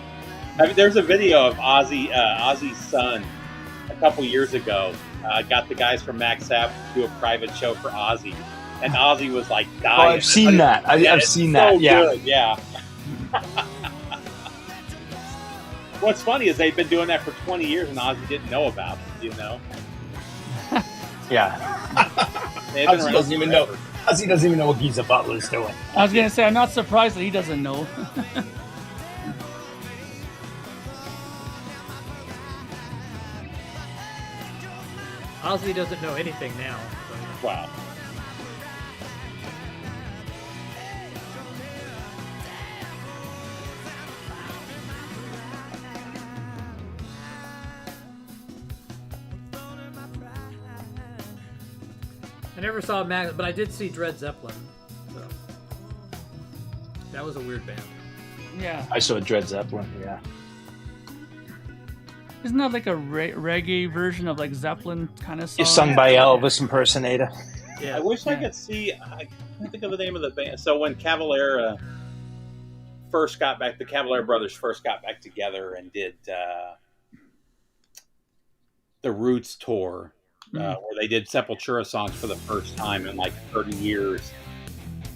I mean, there's a video of Ozzy's son a couple years ago. Got the guys from Max Sabbath to do a private show for Ozzy, and Ozzy was like dying. Oh, I've seen that. I've seen that. Yeah. Good, yeah. What's funny is they've been doing that for 20 years, and Ozzy didn't know about it. You know? Yeah. Ozzy doesn't even know. Ozzy doesn't even know what Geezer Butler's doing. I was gonna say I'm not surprised that he doesn't know. Ozzy doesn't know anything now. So. Wow. I never saw Max, but I did see Dred Zeppelin. So. That was a weird band. Yeah. I saw Dred Zeppelin. Yeah. Isn't that like a reggae version of like Zeppelin kind of song? It's sung by Elvis impersonator. Yeah. I wish I could see. I can't think of the name of the band. So when Cavalera first got back, the Cavalera brothers first got back together and did the Roots tour, where they did Sepultura songs for the first time in like 30 years.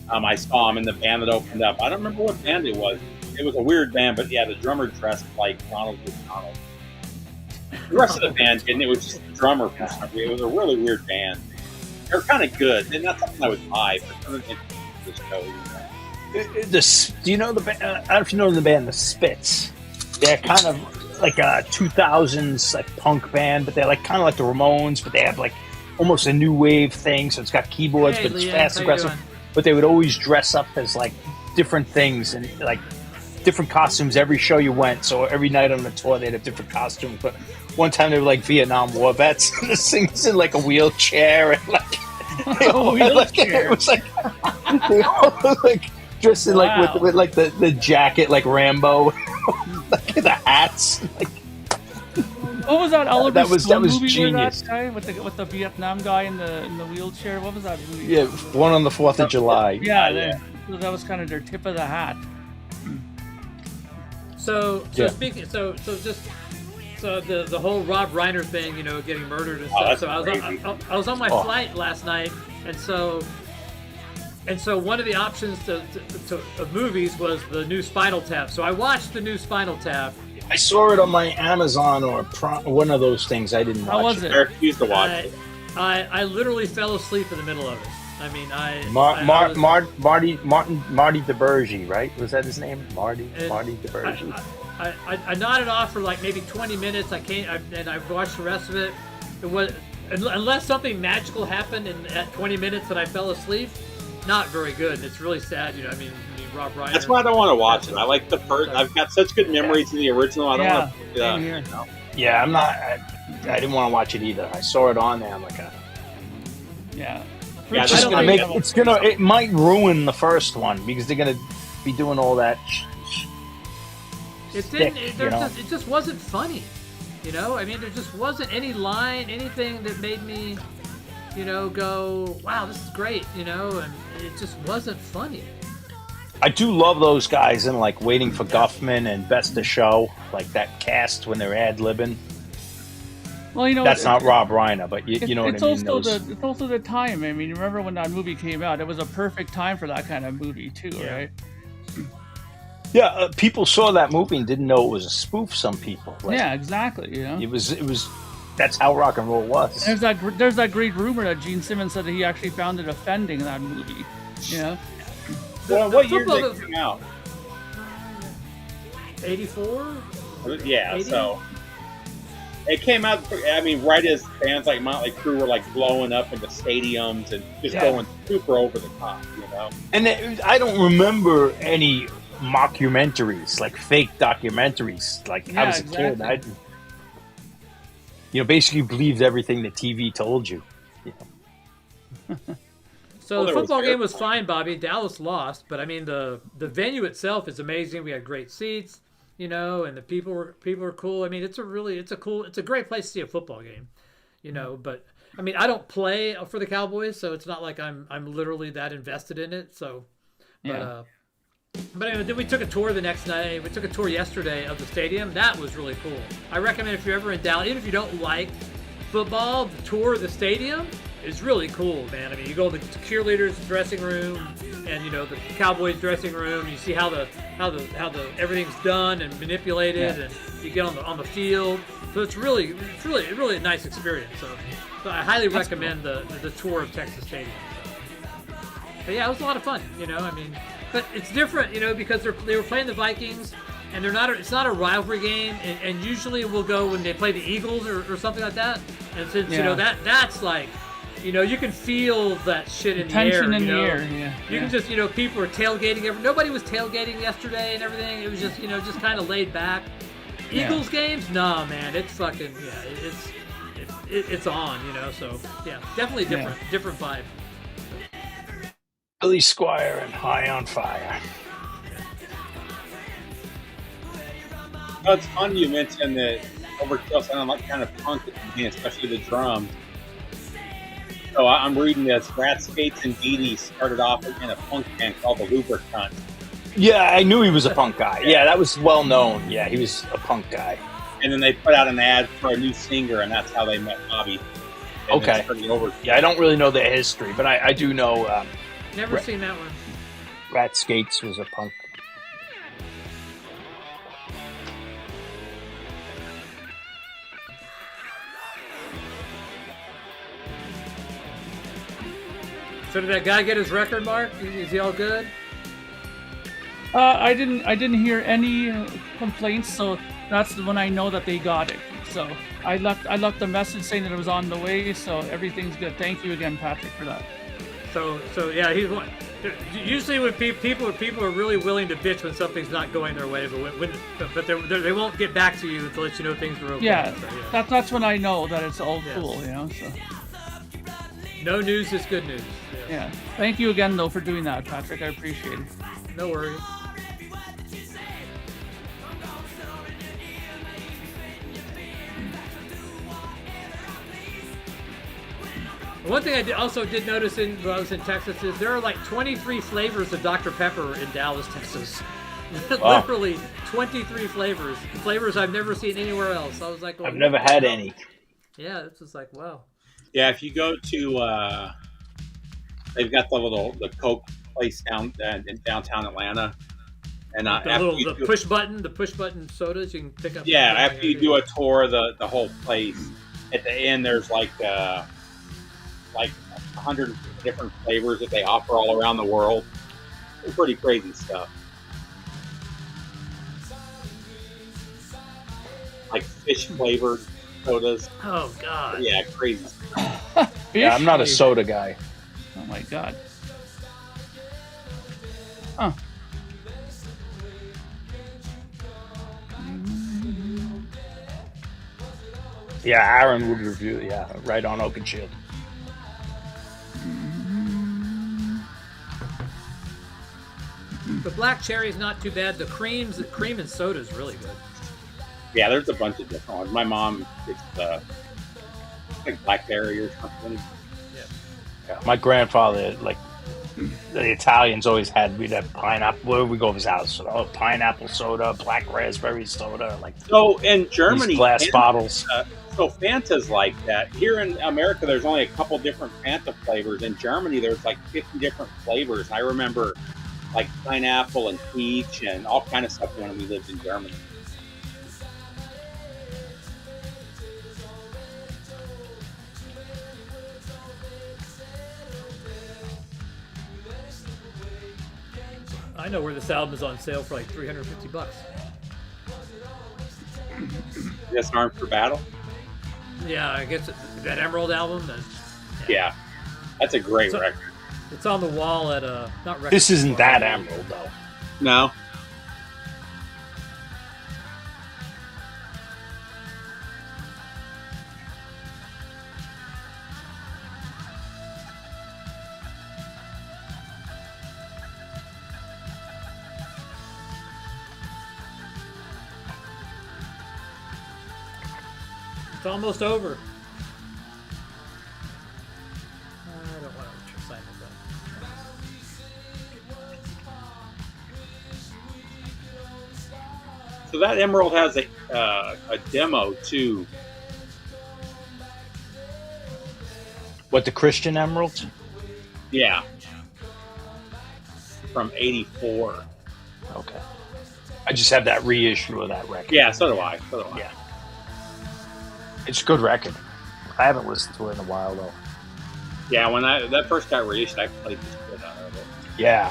I saw them in the band that opened up. I don't remember what band it was. It was a weird band, but yeah, the drummer dressed like Ronald McDonald. The rest of the band didn't. It was just the drummer for some reason. It was a really weird band. They were kind of good. They're not something I would buy, but something interesting to show, you know. Do you know the band? I don't know if you know the band, the Spits. They're kind of like a 2000s like punk band, but they're like kind of like the Ramones, but they have like almost a new wave thing. So it's got keyboards, but it's Leanne, fast, how you aggressive. doing? But they would always dress up as like different things and like different costumes every show you went. So every night on the tour, they'd have different costumes. But one time they were like Vietnam War vets. The singer's in like a wheelchair and like They all, Wheelchair. it was like they all look like dressed in Wow. like with like the jacket like Rambo, like the hats. Like, What was that Oliver that was Stone movie genius. with that guy with the Vietnam guy in the wheelchair? What was that movie? Yeah, one on the 4th of July. Yeah, that was kind of their tip of the hat. So Yeah. speaking, so the whole Rob Reiner thing, you know, getting murdered and Oh, stuff. that's So I was on my flight last night, and so one of the options of movies was the new Spinal Tap. So I watched the new Spinal Tap. I saw it on my Amazon or one of those things. I didn't watch How was I it? refuse to watch it. I literally fell asleep in the middle of it. I mean, Marty DeBerge, right? Was that his name? Marty DeBerge. I nodded off for like maybe 20 minutes. And I watched the rest of it. It was, unless something magical happened at 20 minutes that I fell asleep, not very good. And it's really sad, you know. I mean Rob Reiner. That's why I don't want to watch it. I like the first. I've got such good memories in the original. I don't want to. same here. You know? Yeah, I'm not. I didn't want to watch it either. I saw it on there. I'm like, Yeah. Yeah, it's just I gonna don't make. It might ruin the first one because they're gonna be doing all that. It just wasn't funny, you know. I mean, there just wasn't any line, anything that made me, you know, go, wow, this is great, you know. And it just wasn't funny. I do love those guys in like Waiting for Guffman and Best of Show, like that cast when they're ad libbing. Well, you know, That's not Rob Reiner, but you know what I mean. It's also the time. I mean, remember when that movie came out? It was a perfect time for that kind of movie too, right? Yeah, people saw that movie and didn't know it was a spoof. Some people. Like, Yeah, exactly. You know, It was. That's how rock and roll was. there's that great rumor that Gene Simmons said that he actually found it offending, that movie. You know, Well, what year did it come out? 84? Yeah, 80? so it came out. I mean, right as bands like Motley Crue were like blowing up into stadiums and just going super over the top, you know. And I don't remember any mockumentaries, like fake documentaries. Like I was a kid, I basically believed everything the TV told you. So the football game was fine, Bobby. Dallas lost, but I mean the venue itself is amazing. We had great seats, you know, and the people were cool. I mean, it's a great place to see a football game, you know. But I mean, I don't play for the Cowboys, so it's not like I'm literally that invested in it. So, but anyway, then we took a tour the next night. We took a tour yesterday of the stadium. That was really cool. I recommend if you're ever in Dallas, even if you don't like football, the tour of the stadium is really cool, man. I mean, you go to the cheerleaders' dressing room, and you know the Cowboys' dressing room. You see how the everything's done and manipulated, and you get on the field. So it's really a nice experience. So I highly recommend the tour of Texas Stadium. But yeah, it was a lot of fun. You know, I mean, but it's different, you know, because they were playing the Vikings. And it's not a rivalry game, and usually we'll go when they play the Eagles or something like that. And since you know that's like, you know, you can feel that shit in the air. Tension in you know? the air. You can just, you know, people are tailgating. Nobody was tailgating yesterday and everything. It was just, you know, just kind of laid back. Eagles games, nah, man, it's fucking it's on, you know. So yeah, definitely different vibe. Billy Squire and High on Fire. Oh, it's funny you mentioned that Overkill sounded like kind of punk at the beginning, especially the drums. So I'm reading this. Rat Skates and Dee Dee started off in a punk band called the Lubricant. Yeah, I knew he was a punk guy. Yeah, that was well known. Yeah, he was a punk guy. And then they put out an ad for a new singer, and that's how they met Bobby. And Okay. Yeah, I don't really know their history, but I do know Never seen that one. Rat Skates was a punk. So did that guy get his record, Mark? Is he all good? I didn't hear any complaints, so that's when I know that they got it. So I left a message saying that it was on the way, so everything's good. Thank you again, Patrick, for that. So yeah, he's one. Usually when people are really willing to bitch when something's not going their way, but they won't get back to you to let you know things are okay. Yeah, So, that's when I know that it's all cool, you know. So No news is good news. Yeah. Thank you again, though, for doing that, Patrick. I appreciate it. No worries. One thing I also did notice when I was in Texas is there are like 23 flavors of Dr. Pepper in Dallas, Texas. Wow. Literally 23 flavors. Flavors I've never seen anywhere else. I was like, I've never had any. Yeah, it's just like, wow. Yeah, if you go to, they've got the Coke place down in downtown Atlanta, and The push button sodas you can pick up. Yeah, after you do a tour of the whole place, at the end there's like 100 different flavors that they offer all around the world. It's pretty crazy stuff. Like fish flavored sodas. Oh God. Yeah, crazy. Yeah, I'm not a soda guy. Oh my God. Huh. Yeah, Aaron would review. Yeah, right on Oak and Shield. The black cherry is not too bad. The cream and soda is really good. Yeah, there's a bunch of different ones. My mom gets like blackberry or something. Yeah, my grandfather, like the Italians, always we'd have pineapple. Where we go to his house, pineapple soda, black raspberry soda, like so in Germany, these glass bottles. So Fanta's like that. Here in America, there's only a couple different Fanta flavors. In Germany, there's like 50 different flavors. I remember like pineapple and peach and all kind of stuff when we lived in Germany. I know where this album is on sale for like $350. Just Armed for Battle? Yeah, I guess that Emerald album. Yeah, that's a great record. It's on the wall at not record. This isn't that Emerald though. No. It's almost over. I don't want to sign this up. So that Emerald has a demo too. What, the Christian Emeralds? Yeah. From '84. Okay. I just have that reissue of that record. Yeah, so do I. Yeah. It's a good record. I haven't listened to it in a while though. Yeah, when that first got reissued, I played this shit out of it. Yeah,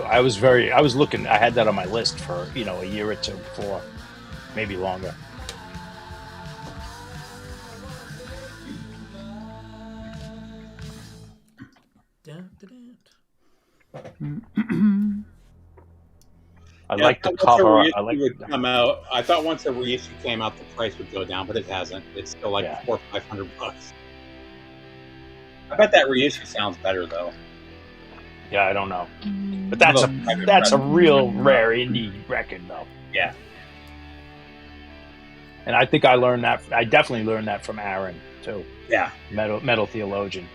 I was looking. I had that on my list for a year or two before, maybe longer. I like the cover. I like come out. I thought once the reissue came out, the price would go down, but it hasn't. It's still like $400 or $500. I bet that reissue sounds better though. Yeah, I don't know, but that's a real rare indie record though. Yeah, and I think I learned that. I definitely learned that from Aaron too. Yeah, Metal Theologian.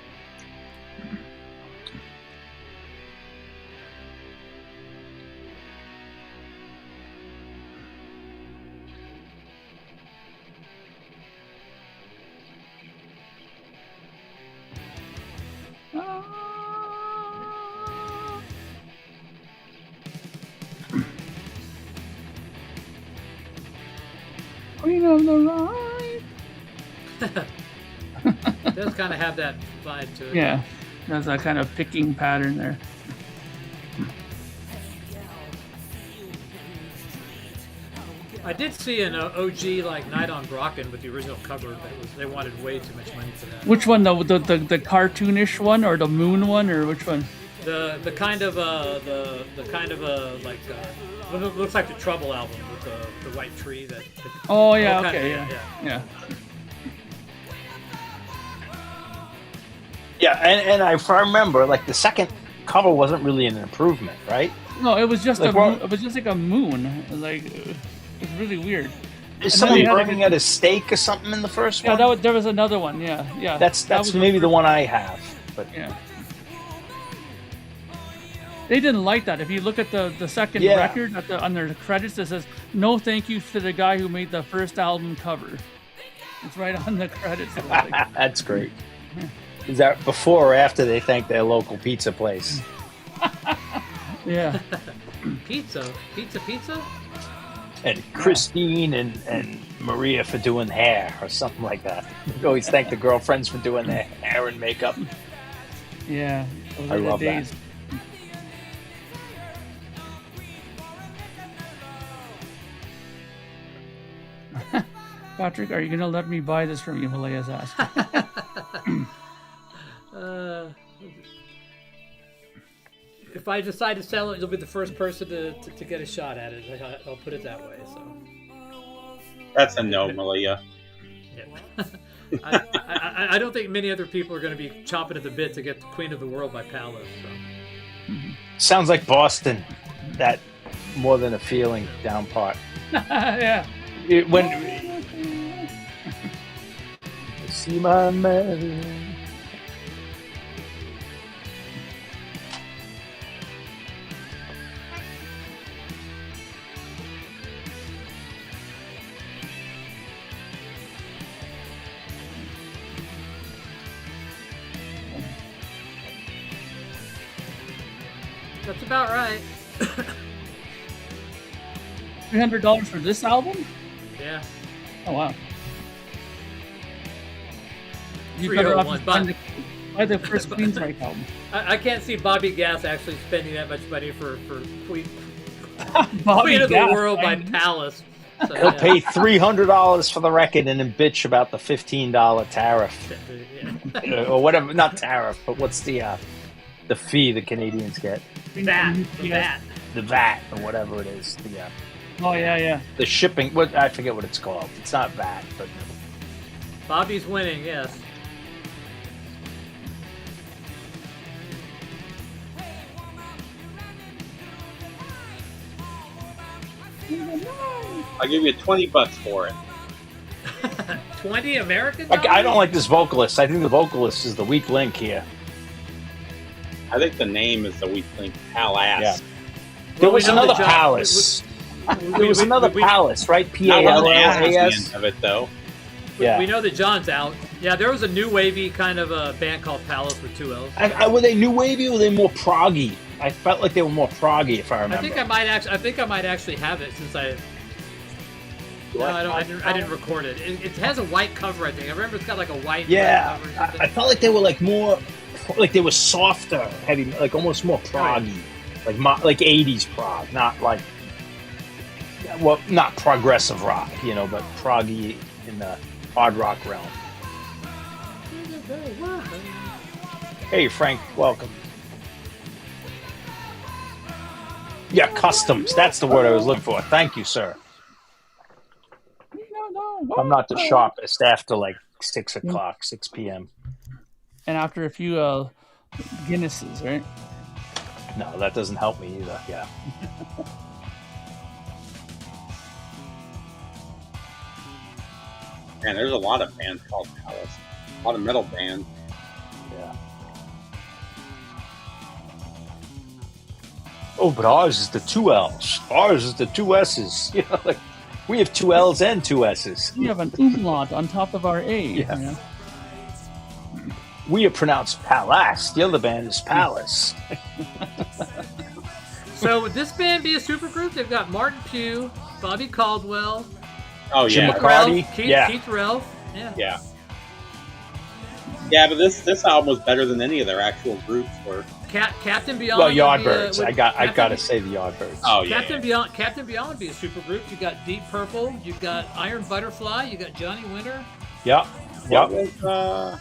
Queen of the Rhine. It does kind of have that vibe to it. Yeah, there's that kind of picking pattern there. I did see an OG like Night on Brocken with the original cover, but they wanted way too much money for that. Which one though? The cartoonish one or the moon one or which one? The kind of like looks like the Trouble album with the white tree that. Oh yeah, okay, yeah. Yeah, and if I remember, like the second cover wasn't really an improvement, right? No, it was just Like, it was just like a moon. Like it was really weird. Is And then someone they had, burning at a stake or something in the first Yeah, one? there was another one. Yeah. That's That was maybe the first- one I have. But Yeah. They didn't like that. If you look at the second Yeah. record under the credits, it says no thank you to the guy who made the first album cover. It's right on the credits. It was like, that's great. Is that before or after they thank their local pizza place? yeah. Pizza. And Christine and Maria for doing hair or something like that. You always thank the girlfriends for doing their hair and makeup. Yeah. Those I are the love that. days. Patrick, are you going to let me buy this from you? Malea's asking. If I decide to sell it, you'll be the first person to get a shot at it. I'll put it that way. So. That's a no, Malea. Yeah. I don't think many other people are going to be chomping at the bit to get the Queen of the World by Palace. So. Sounds like Boston. That more than a feeling down part. yeah. When see my man. That's about right. $300 for this album? Yeah. Oh wow. You better off 301, just buy the first Queensryche album. I can't see Bobby Gass actually spending that much money for Queen Bobby of the Gass, World by I mean. Palace. So, He'll pay $300 for the record and then bitch about the $15 tariff Yeah. or whatever. Not tariff, but what's the fee the Canadians get? That. The VAT or whatever it is. Oh yeah. The shipping. What I forget what it's called. It's not VAT, but Bobby's winning, yes. I'll give you $20 for it. 20 American? I don't like this vocalist. I think the vocalist is the weak link here. I think the name is the weak link. Palace. Yeah. There Well, we was know another that John- palace. There was another palace, right? Not one of the ass at the P-A-L-L-A-S. end of it, though. Yeah. We know that John's out. Yeah, there was a new wavy kind of a band called Palace with 2 L's. Were they new wavy or were they more proggy? I felt like they were more proggy, if I I remember. think I might actually have it since I. No, I didn't record it. It has a white cover, I think. I remember it's got like a white Yeah, cover or something. I felt like they were like more, like they were softer, heavy, like almost more proggy, like 80s prog, not like, well, not progressive rock, but proggy in the hard rock realm. Hey, Frank, welcome. Yeah, customs. That's the word I was looking for. Thank you, sir. I'm not the sharpest after like 6 o'clock, 6 p.m. And after a few Guinnesses, right? No, that doesn't help me either. Yeah. Man, there's a lot of bands called Palace. A lot of metal bands. Yeah. Oh, but ours is the 2 L's. Ours is the 2 S's. Like we have 2 L's and 2 S's. We have an umlaut on top of our A. Yeah. We are pronounced Palace. The other band is Palace. So would this band be a supergroup? They've got Martin Pugh, Bobby Caldwell, Oh, Jim yeah. McCarty. Ralph, Yeah. Keith Ralph. Yeah. Yeah. Yeah, but this album was better than any of their actual groups were. Captain Beyond. Well, would be, Yardbirds. I Captain- got to say the Yardbirds. Oh, yeah. Captain Beyond would be a supergroup. You got Deep Purple. You got Iron Butterfly. You got Johnny Winter. Yep. What Yep. was,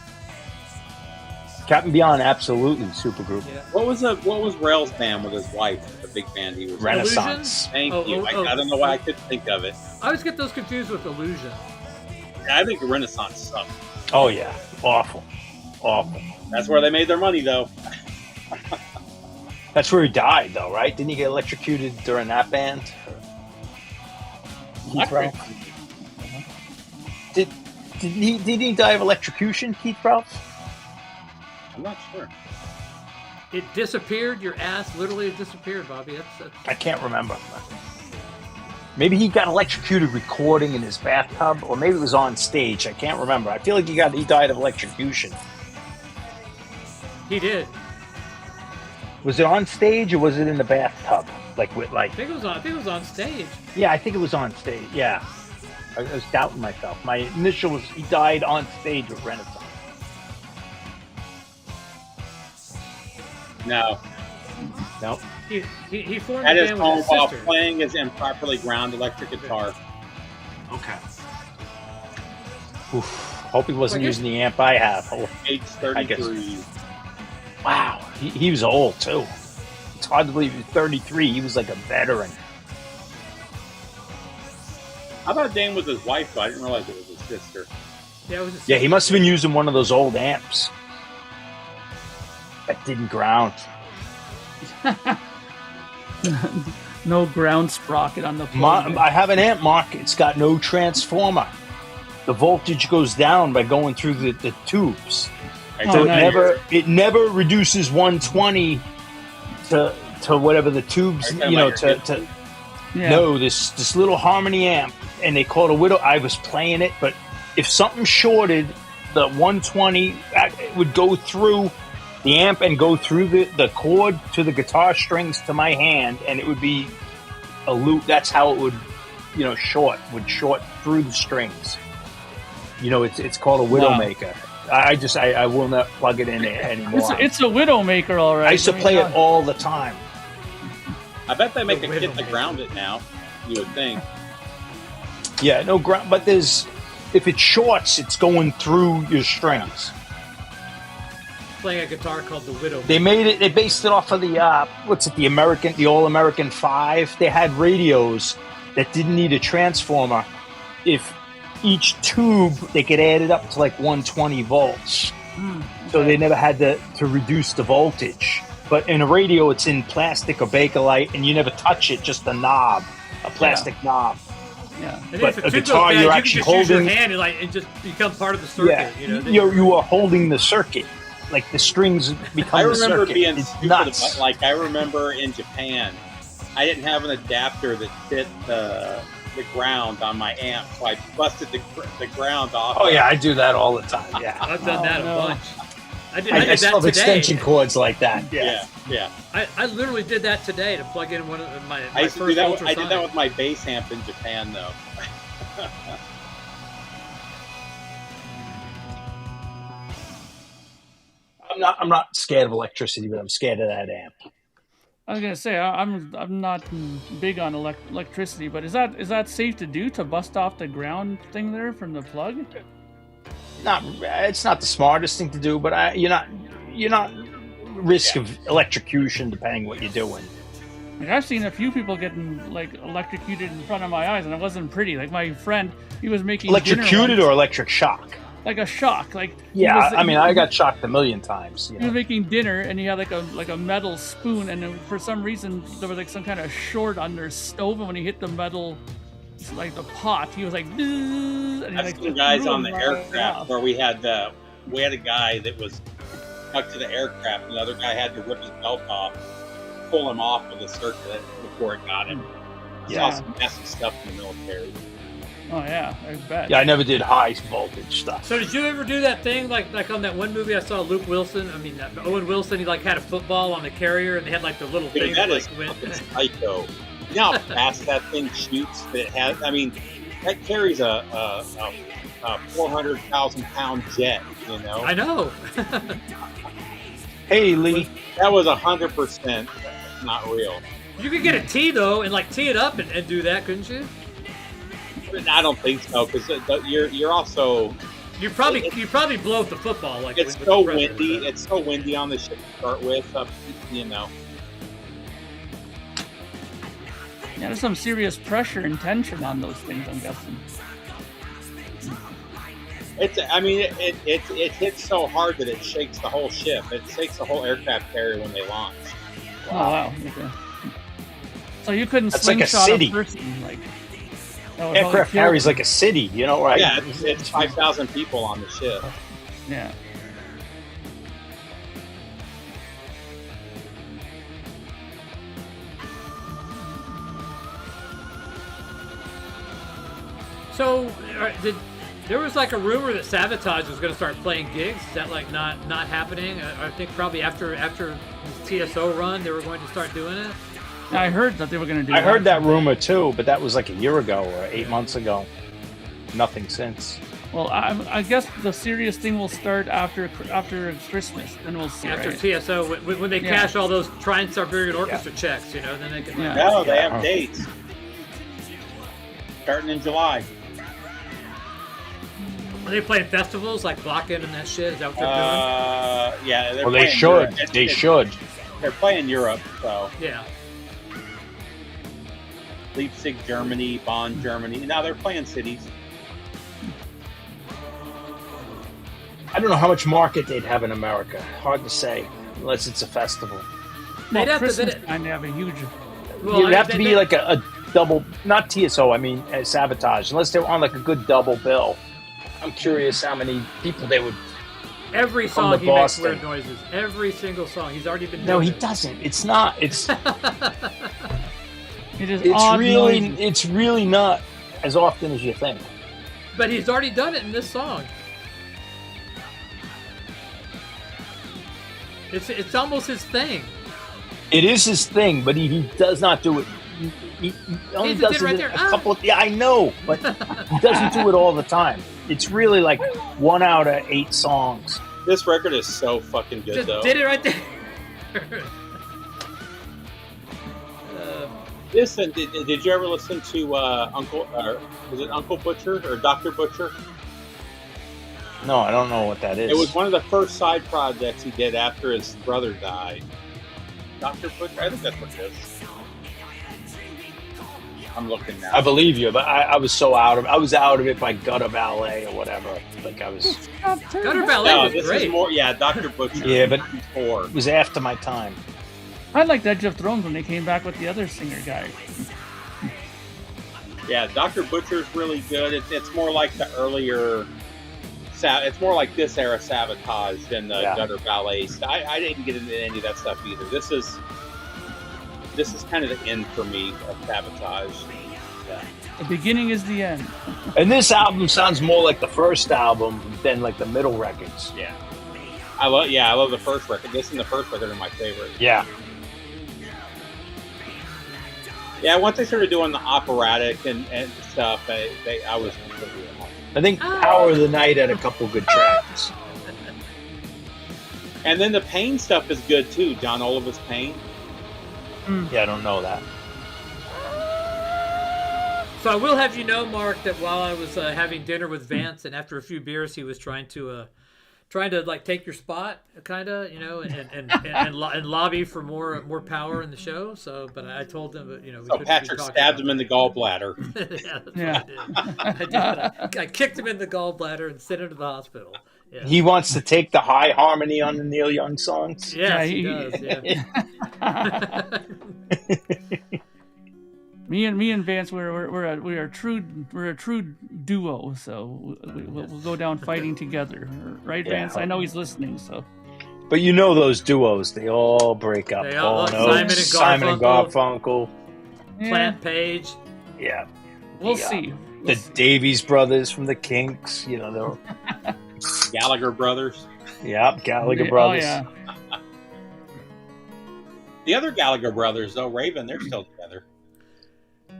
Captain Beyond, absolutely supergroup. Yeah. what was Rail's band with his wife? The big band he was in? Renaissance. Thank Oh, you. oh, I don't know why I couldn't think of it. I always get those confused with Illusion. I think the Renaissance sucked. Oh yeah, awful. Awful. That's where they made their money, though. That's where he died, though, right? Didn't he get electrocuted during that band? Electric. Did he die of electrocution, Keith Prowse? I'm not sure. It disappeared. Your ass literally disappeared, Bobby. That's... I can't remember. Maybe he got electrocuted recording in his bathtub, or maybe it was on stage. I can't remember. I feel like he died of electrocution. He did. Was it on stage or was it in the bathtub? I think it was on stage. Yeah, I think it was on stage. Yeah, I was doubting myself. My initial was he died on stage with Renaissance. No. Nope. He formed At a his band home with his while sister. playing his improperly ground electric guitar. Okay. Oof. Hope he wasn't using the amp I have. Age 33. Wow, he was old too. It's hard to believe he was 33. He was like a veteran. How about Dane with his wife, though? I didn't realize it was his sister. Yeah, it was his Yeah, sister. he must have been using one of those old amps that didn't ground. No ground sprocket on the plug. I have an amp, Mark. It's got no transformer. The voltage goes down by going through the tubes. So nice. it never reduces 120 to whatever the tubes, No, this little harmony amp, and they call it a Widow. I was playing it, but if something shorted, the 120 it would go through the amp and go through the cord to the guitar strings to my hand, and it would be a loop. That's how it would, short through the strings. It's called a Widowmaker. I will not plug it in anymore. It's a Widowmaker, all right. I used to play it all the time. I bet they make a kit to ground it now, you would think. Yeah, no ground, but if it shorts, it's going through your strings. Playing a guitar called the Widow. They based it off of the All-American 5. They had radios that didn't need a transformer. If each tube, they could add it up to like 120 volts. So they never had to reduce the voltage. But in a radio, it's in plastic or Bakelite, and you never touch it, just a knob, a plastic knob. Yeah. And But if a it guitar, goes bad, you're you actually can just use holding... your hand and just become part of the circuit. Yeah, you are holding the circuit. Like the strings become the circuit. I remember being it's stupid nuts. about, I remember in Japan, I didn't have an adapter that fit the ground on my amp, so I busted the ground off. Oh yeah, I do that all the time. Yeah, I've done that a bunch. I did I that still have today. extension cords like that. Yeah. I literally did that today to plug in one of my I used to do first that. ultrasonic. I did that with my bass amp in Japan, though. I'm not scared of electricity, but I'm scared of that amp. I was gonna say I'm not big on electricity, but is that safe to do, to bust off the ground thing there from the plug? It's not the smartest thing to do, but you're not risk of electrocution depending what you're doing. Like, I've seen a few people getting electrocuted in front of my eyes, and it wasn't pretty. Like my friend, he was making Electrocuted or electric shock? Like a shock. I got shocked a million times. He was making dinner, and he had like a metal spoon, and for some reason there was some kind of short on their stove, and when he hit the metal, the pot, he was like, and I've seen guys on the aircraft where we had a guy that was stuck to the aircraft, and the other guy had to rip his belt off, pull him off of the circuit before it got him. I saw some messy stuff in the military. Oh yeah, I bet. Yeah, I never did high voltage stuff. So did you ever do that thing like on that one movie I saw Owen Wilson, he had a football on the carrier and they had the little thing That is went. psycho. You know how fast that thing shoots? That carries a 400,000-pound jet, I know. Hey, Lee. That was 100% not real. You could get a tee though and tee it up and do that, couldn't you? I don't think so, because you're also... You probably blow up the football. It's so windy. It's so windy on the ship to start with. Yeah, there's some serious pressure and tension on those things, I'm guessing. I mean, it hits so hard that it shakes the whole ship. It shakes the whole aircraft carrier when they launch. Oh wow. Okay. So you couldn't That's like a slingshot city. person like. that would Aircraft probably kill carries them. like a city, you know, right? Yeah, it's 5,000 people on the ship. Yeah. So, there was like a rumor that Sabotage was going to start playing gigs. Is that like not happening? I think probably after the TSO run, they were going to start doing it. I heard that they were going to do. I heard that rumor too, but that was like a year ago or 8 months ago. Nothing since. Well, I guess the serious thing will start after Christmas, then we'll see. After right? TSO, when they cash all those Trans-Siberian Orchestra checks, you know, then they can. Yeah. No, they have dates. Starting in July. Are they playing festivals like Blockhead and that shit? Is that what they're Yeah. Well, they should. They should. They're playing Europe, so doing? Yeah. Leipzig, Germany, Bonn, Germany. Now they're playing cities. I don't know how much market they'd have in America. Hard to say, unless it's a festival. Well, They'd have to- Christmas they'd- time they have a huge. Well, It'd have to they- be they- like a double, not TSO, I mean Sabotage, unless they're on like a good double bill. I'm curious how many people they would. every from song the he makes Boston. weird noises. Every single song. He's already been. No, doing he it. doesn't. It's not. It's It is it's odd really noises. it's really not as often as you think. But he's already done it in this song. It's almost his thing. It is his thing, but he does not do it. He only He does did it right in there. a couple of. Yeah, I know, but he doesn't do it all the time. It's really like 1 out of 8 songs. This record is so fucking good, Just though. did it right there. Listen, did you ever listen to was it Uncle Butcher or Dr. Butcher? No, I don't know what that is. It was one of the first side projects he did after his brother died. Dr. Butcher? I think that's what it is. I'm looking now. I believe you, but I was so out of. I was out of it by Gutter Ballet or whatever. Like I was. Gutter Ballet No, was this great. is more. Yeah, Dr. Butcher. Yeah, but 4. it was after my time. I liked Edge of Thrones when they came back with the other singer guy. Yeah, Dr. Butcher's really good. It's more like the earlier. It's more like this era Sabotage than the Gutter Ballet. I didn't get into any of that stuff either. This is kind of the end for me of Sabotage. Yeah. The beginning is the end. And this album sounds more like the first album than like the middle records. Yeah. I love the first record. This and the first record are my favorite. Yeah. Yeah, once they started doing the operatic and stuff, I was completely in love. I think Hour of the Night had a couple good tracks. And then the Pain stuff is good too. John Oliver's Pain. Yeah, I don't know that. So I will have you know, Mark, that while I was having dinner with Vance, and after a few beers, he was trying to like take your spot, kind of, you know, and lobby for more power in the show. So, but I told him that, you know. So Patrick stabbed him in the gallbladder. Yeah, that's what I did. I kicked him in the gallbladder and sent him to the hospital. Yeah. He wants to take the high harmony on the Neil Young songs. Yes, he does. Yeah. Me and Vance, we're a true duo. So we'll go down fighting together, right, Yeah. Vance? I know he's listening. So But you know those duos, they all break up. They all- Hall and Oates, Simon and Garfunkel. yeah, Plant Page. Yeah. we'll Yeah. see. The Davies brothers from the Kinks, you know, they're Gallagher brothers. Gallagher Oh brothers. yeah, The other Gallagher brothers, though, Raven, they're still together.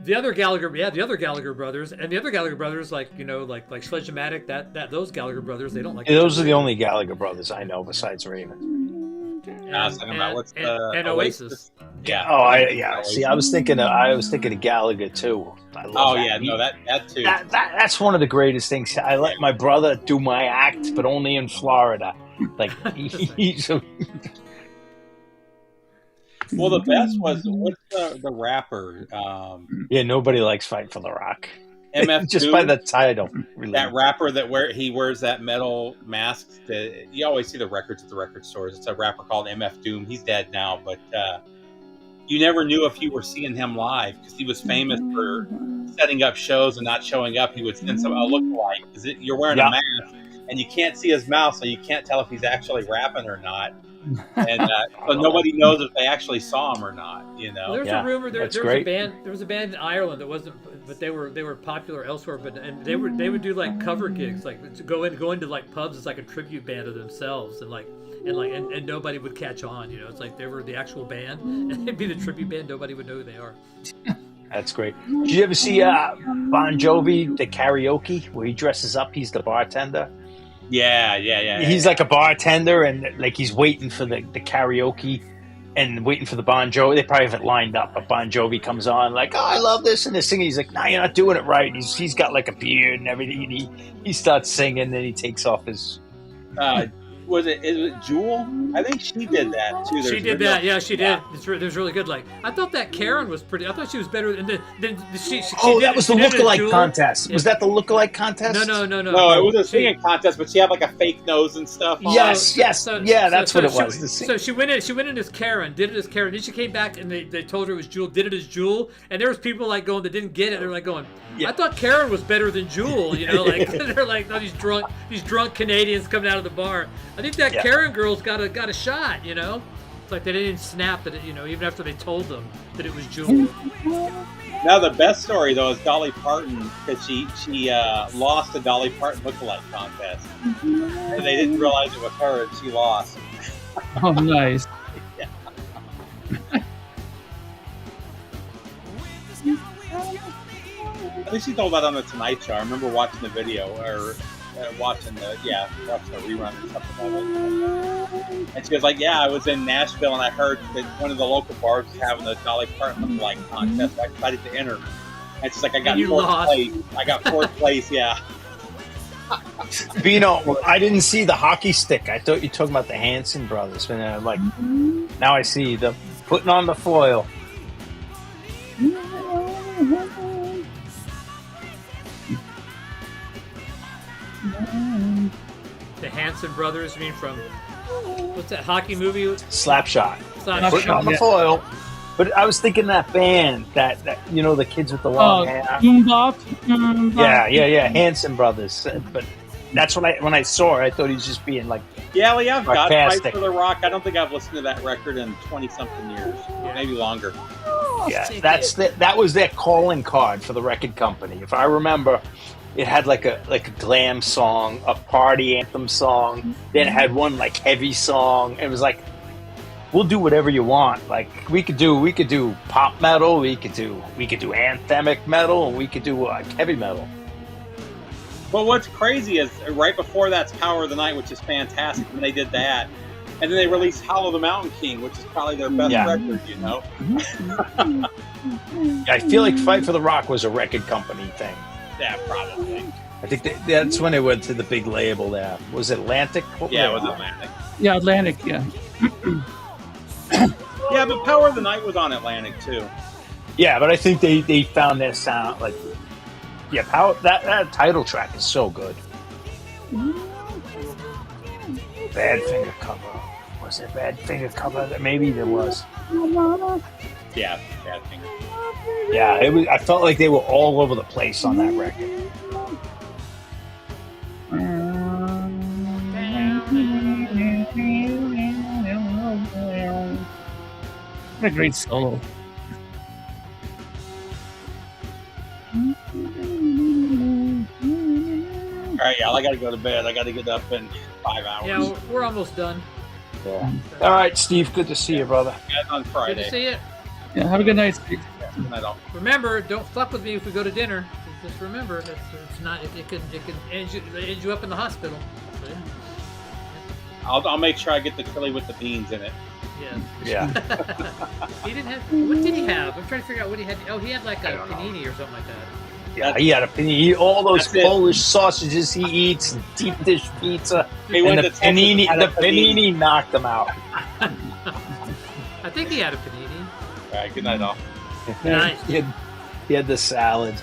The other Gallagher brothers, and the other Gallagher brothers, like, you know, like Sledge-O-Matic, that those Gallagher brothers, they don't like. Yeah, those are the only Gallagher brothers I know besides Raven. I was thinking about what's the and Oasis. Yeah. Oh, See, I was thinking of Gallagher too. I love Oh that. yeah, no, that too. That's one of the greatest things. I let my brother do my act, but only in Florida. Like so, Well, the best was what's the rapper? yeah, nobody likes Fight for the Rock. MF Just Doom, by the title. Really. that rapper that he wears that metal mask. That you always see the records at the record stores. It's a rapper called MF Doom. He's dead now, but you never knew if you were seeing him live because he was famous for setting up shows and not showing up. He would send a lookalike because you're wearing a mask and you can't see his mouth, so you can't tell if he's actually rapping or not. And so nobody knows if they actually saw him or not. You know, Well, there's a rumor there was great. a band in Ireland that wasn't, but they were popular elsewhere. But and they would do like cover gigs, like to go into like pubs as like a tribute band of themselves, and nobody would catch on. You know, it's like they were the actual band, and they'd be the tribute band. Nobody would know who they are. That's great. Did you ever see Bon Jovi, the karaoke, where he dresses up? He's the bartender. Yeah. He's like a bartender, and like he's waiting for the karaoke and waiting for the Bon Jovi. They probably have it lined up, but Bon Jovi comes on like, "Oh, I love this," and they're singing. He's like, "No, you're not doing it right." He's got like a beard and everything. And he starts singing, and then he takes off his. Is it Jewel? I think she did that too. She did that, yeah, she did. It was really good. Like I thought that Karen was pretty. I thought she was better than she. That was the lookalike contest. Was that the lookalike contest? No. No, it was a singing contest, but she had like a fake nose and stuff. Yes. That's what it was. So she went in as Karen, did it as Karen. Then she came back and they told her it was Jewel, did it as Jewel. And there was people like going that didn't get it. They're like going, I thought Karen was better than Jewel. You know, like they're like, oh, these drunk Canadians coming out of the bar. I think that Karen girl's got a shot. You know, it's like they didn't snap at it. You know, even after they told them that it was Jewel. Now the best story though is Dolly Parton, because she lost the Dolly Parton lookalike contest, and they didn't realize it was her, and she lost. Oh, nice. I think she told that on the Tonight Show. I remember watching the video or watching the rerun or something of it. And she was like, "Yeah, I was in Nashville and I heard that one of the local bars was having the Dolly Parton lookalike contest. So I decided to enter." And she's like, "I got fourth place. I got fourth place. Yeah." Bino, I didn't see the hockey stick. I thought you were talking about the Hanson brothers. And I'm like, now I see the putting on the foil. The Hanson brothers, I mean, from what's that hockey movie? Slapshot. Slapshot. On the foil. But I was thinking that band, that you know, the kids with the long hair. Yeah. Hanson brothers. But that's when I saw it, I thought he was just being like. Yeah, well, I've got Fight for the Rock. I don't think I've listened to that record in 20-something years, maybe longer. Yeah, that was their calling card for the record company. If I remember, it had like a glam song, a party anthem song. Then it had one like heavy song. It was like, we'll do whatever you want. Like we could do pop metal, we could do anthemic metal, and we could do heavy metal. But what's crazy is right before that's Power of the Night, which is fantastic, and they did that. And then they released Hollow the Mountain King, which is probably their best record, you know? I feel like Fight for the Rock was a record company thing. Yeah, probably. I think that's when they went to the big label there. Was it Atlantic? Yeah, it was Atlantic. Yeah, Atlantic, yeah. Yeah, but Power of the Night was on Atlantic, too. Yeah, but I think they found their sound, like... Yeah, that title track is so good. Badfinger cover. Was it Badfinger cover? Maybe there was. Yeah, Badfinger. Yeah, it was. I felt like they were all over the place on that record. What a great solo. All right, I got to go to bed. I got to get up in 5 hours. Yeah, we're almost done. Yeah. All right, Steve. Good to see you, brother. Yeah, on Friday. Good to see you. Yeah, have a good night, Steve. Yeah, good night all. Remember, don't fuck with me if we go to dinner. Just remember, it's not. It can end you up in the hospital. So, yeah. I'll make sure I get the chili with the beans in it. Yeah. He didn't have. What did he have? I'm trying to figure out what he had. Oh, he had like a panini or something like that. Yeah, he had a panini. All those Polish sausages he eats, deep dish pizza, and the panini knocked him out. I think he had a panini. All right, good night all. Nice. He had the salad.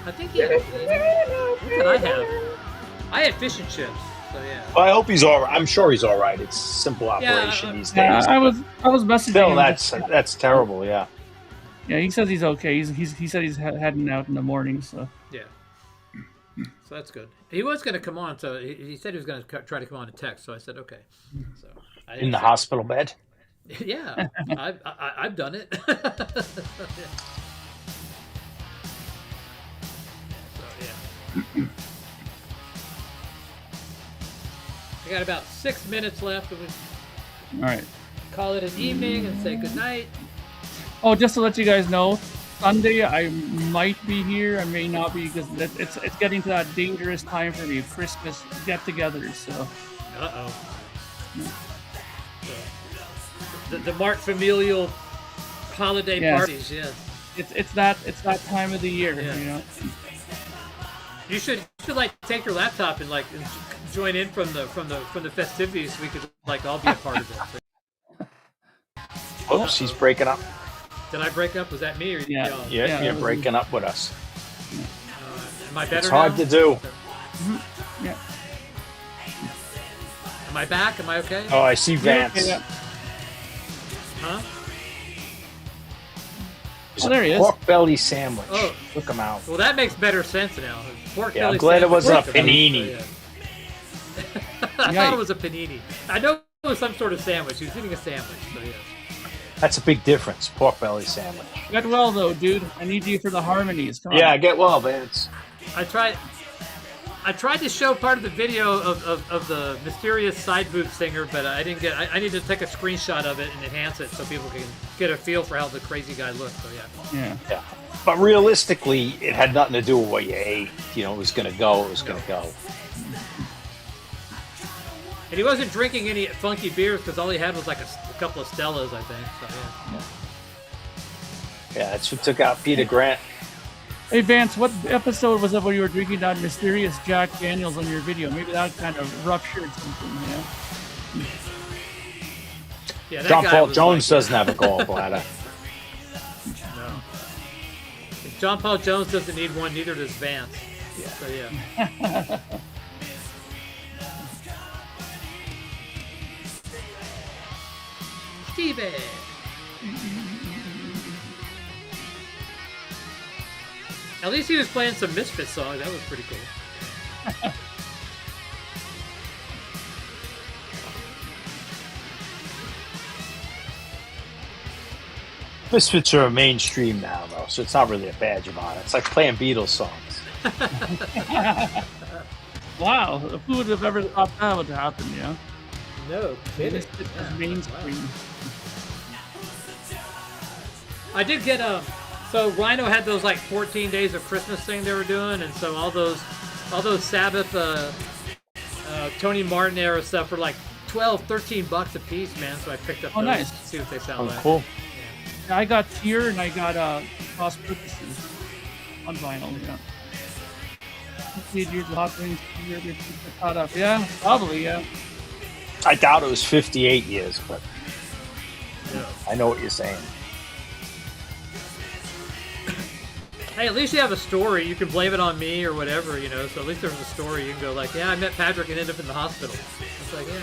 I think he. What did I have? I had fish and chips. So yeah. Well, I hope he's all right. I'm sure he's all right. It's simple operation these days. I was messaging him. Still, that's terrible. Yeah. Yeah, he says he's okay. He said he's heading out in the morning. So yeah. So that's good. He was going to come on, so he said he was going to try to come on and text. So I said okay. So in the hospital bed. Yeah, I've done it. Yeah. I got about 6 minutes left. All right. Call it an evening and say good night. Oh, just to let you guys know, Sunday I might be here. I may not be because it's getting to that dangerous time for me. Christmas get-togethers. So. The Mark familial holiday parties. Yeah. It's that time of the year. Yeah. You know. You should like take your laptop and like join in from the festivities so we could like all be a part of it. Oops, he's breaking up. Did I break up? Was that me or yeah, you're breaking up with us. Am I better It's hard now? to do. Yeah. Am I back? Am I okay? Oh, I see Vance. Yeah. Huh? Oh, there he is. Pork belly sandwich. Oh. Look him out. Well, that makes better sense now. Pork belly I'm glad it wasn't a sandwich. panini. I thought it was a panini. I know it was some sort of sandwich. He was eating a sandwich, so yes. That's a big difference. Pork belly sandwich. Get well though, dude. I need you for the harmonies. Come on. Yeah, get well, Vance. I tried to show part of the video of the mysterious side boob singer, but I didn't get. I need to take a screenshot of it and enhance it so people can get a feel for how the crazy guy looks. So yeah. But realistically, it had nothing to do with what you ate. You know, it was going to go. It was going to go. And he wasn't drinking any funky beers because all he had was like a couple of Stellas, I think. So yeah, that's what took out Peter Grant. Hey Vance, what episode was that where you were drinking that mysterious Jack Daniels on your video? Maybe that kind of ruptured something, yeah. That John guy Paul was Jones like, doesn't have a gallbladder. No. If John Paul Jones doesn't need one, neither does Vance. Yeah. So yeah. Steven. At least he was playing some Misfits songs. That was pretty cool. Misfits are mainstream now, though, so it's not really a badge of honor. It's like playing Beatles songs. Wow, who would have ever thought that would happen, yeah? No kidding. Misfits is mainstream. Wow. I did get so Rhino had those like 14 days of Christmas thing they were doing, and so all those Sabbath Tony Martin era stuff were like $12-13 a piece, man. So I picked up those nice. to see what they sound like. Cool. Yeah, I got Tier and I got Cross Purposes on vinyl, yeah. 58 years of hot things, caught up. Yeah, probably, yeah. I doubt it was 58 years, but Yeah. I know what you're saying. Hey, at least you have a story. You can blame it on me or whatever, you know. So at least there's a story. You can go like, yeah, I met Patrick and ended up in the hospital. It's like, yeah.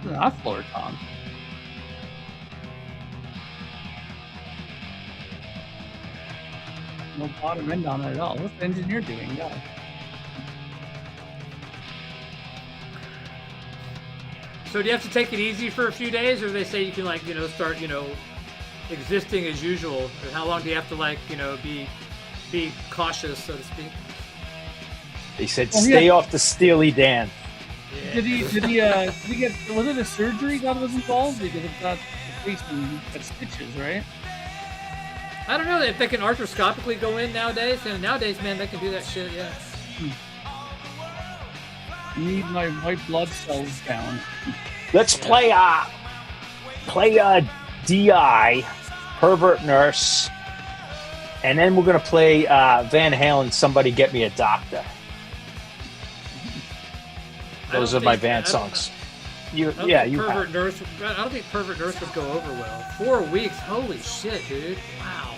That floor, Tom. No bottom end on it at all. What's the engineer doing? Yeah. So do you have to take it easy for a few days, or do they say you can like, you know, start, you know, existing as usual? Or how long do you have to like, you know, be cautious, so to speak? They said stay off the Steely Dan. Yeah. Did he get, was it a surgery that was involved? Because it got faced and got stitches, right? I don't know if they can arthroscopically go in nowadays. And nowadays, man, they can do that shit. Yeah. Need my white blood cells down. Let's play DI, Pervert Nurse, and then we're gonna play Van Halen, Somebody Get Me a Doctor. Those are my band songs. You Pervert Nurse. I don't think Pervert Nurse would go over well. 4 weeks. Holy shit, dude! Wow.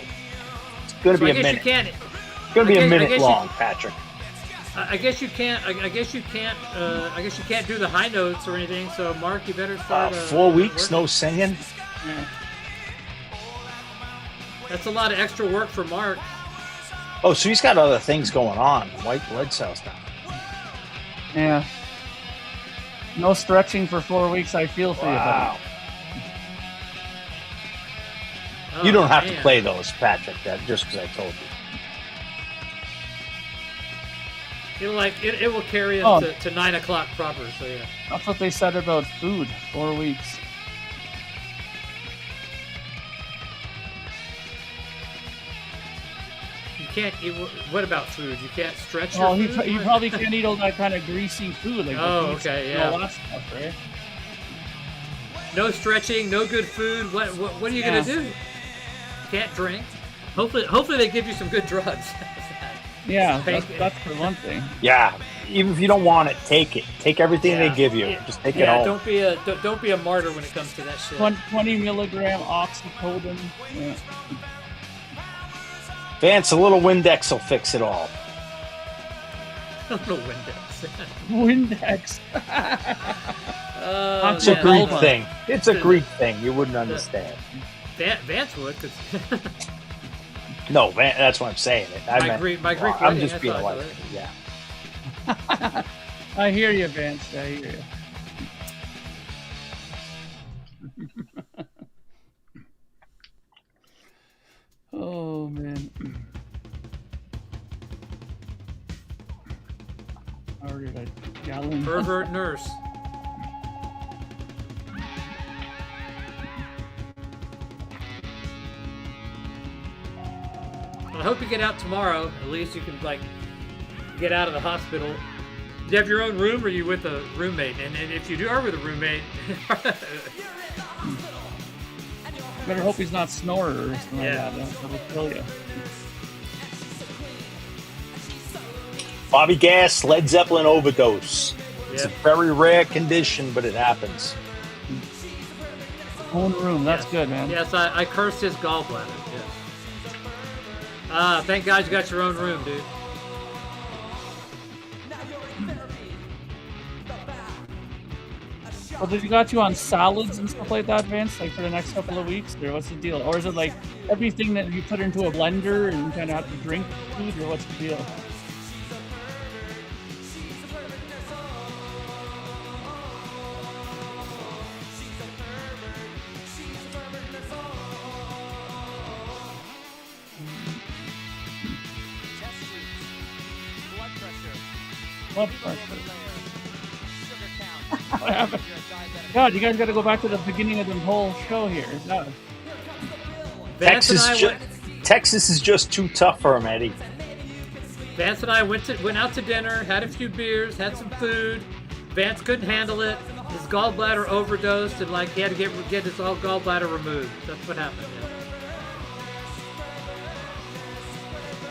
It's gonna be a minute. It's gonna be a minute long, Patrick. I guess you can't. I guess you can't. I guess you can't do the high notes or anything. So, Mark, you better start. 4 weeks, no singing. Yeah. That's a lot of extra work for Mark. Oh, so he's got other things going on. White blood cells now. Yeah. No stretching for 4 weeks. I feel for you, buddy. Oh, You don't have to play those, Patrick. That just because I told you. It will carry us to 9 o'clock proper. So yeah. That's what they said about food. 4 weeks. You can't eat. What about food? You can't stretch Well, your food? you probably can't eat all that kind of greasy food. Like okay, yeah. All that stuff, right? No stretching, no good food. What are you gonna do? Can't drink. Hopefully they give you some good drugs. Yeah, that's for one thing. Yeah, even if you don't want it, take it. Take everything they give you. Just take it all. Don't be a martyr when it comes to that shit. 20 milligram oxycodone. Yeah. Vance, a little Windex will fix it all. No Windex. Windex. It's a Greek thing. It's a Greek thing. You wouldn't understand. Vance would, cause no, that's what I'm saying. My Greek I'm just being like, yeah. I hear you, Vance. I hear you. Oh man. Ordered a gallon. Pervert Nurse. I hope you get out tomorrow. At least you can get out of the hospital. Do you have your own room, or are you with a roommate? And if you are with a roommate, better hope he's not snorer or something like that. That'll kill you. Bobby Gas, Led Zeppelin overdose. It's a very rare condition, but it happens. Own room, that's good, man. Yes, I cursed his gallbladder. Yes. Thank God you got your own room, dude. Well, did you got you on salads and stuff like that, Vince? Like for the next couple of weeks, or what's the deal? Or is it like everything that you put into a blender and you kind of have to drink food, or what's the deal? Blood pressure. What happened? God, you guys got to go back to the beginning of the whole show here. No. Texas is just too tough for him, Eddie. Vance and I went out to dinner, had a few beers, had some food. Vance couldn't handle it. His gallbladder overdosed, and he had to get his gallbladder removed. That's what happened. Yeah.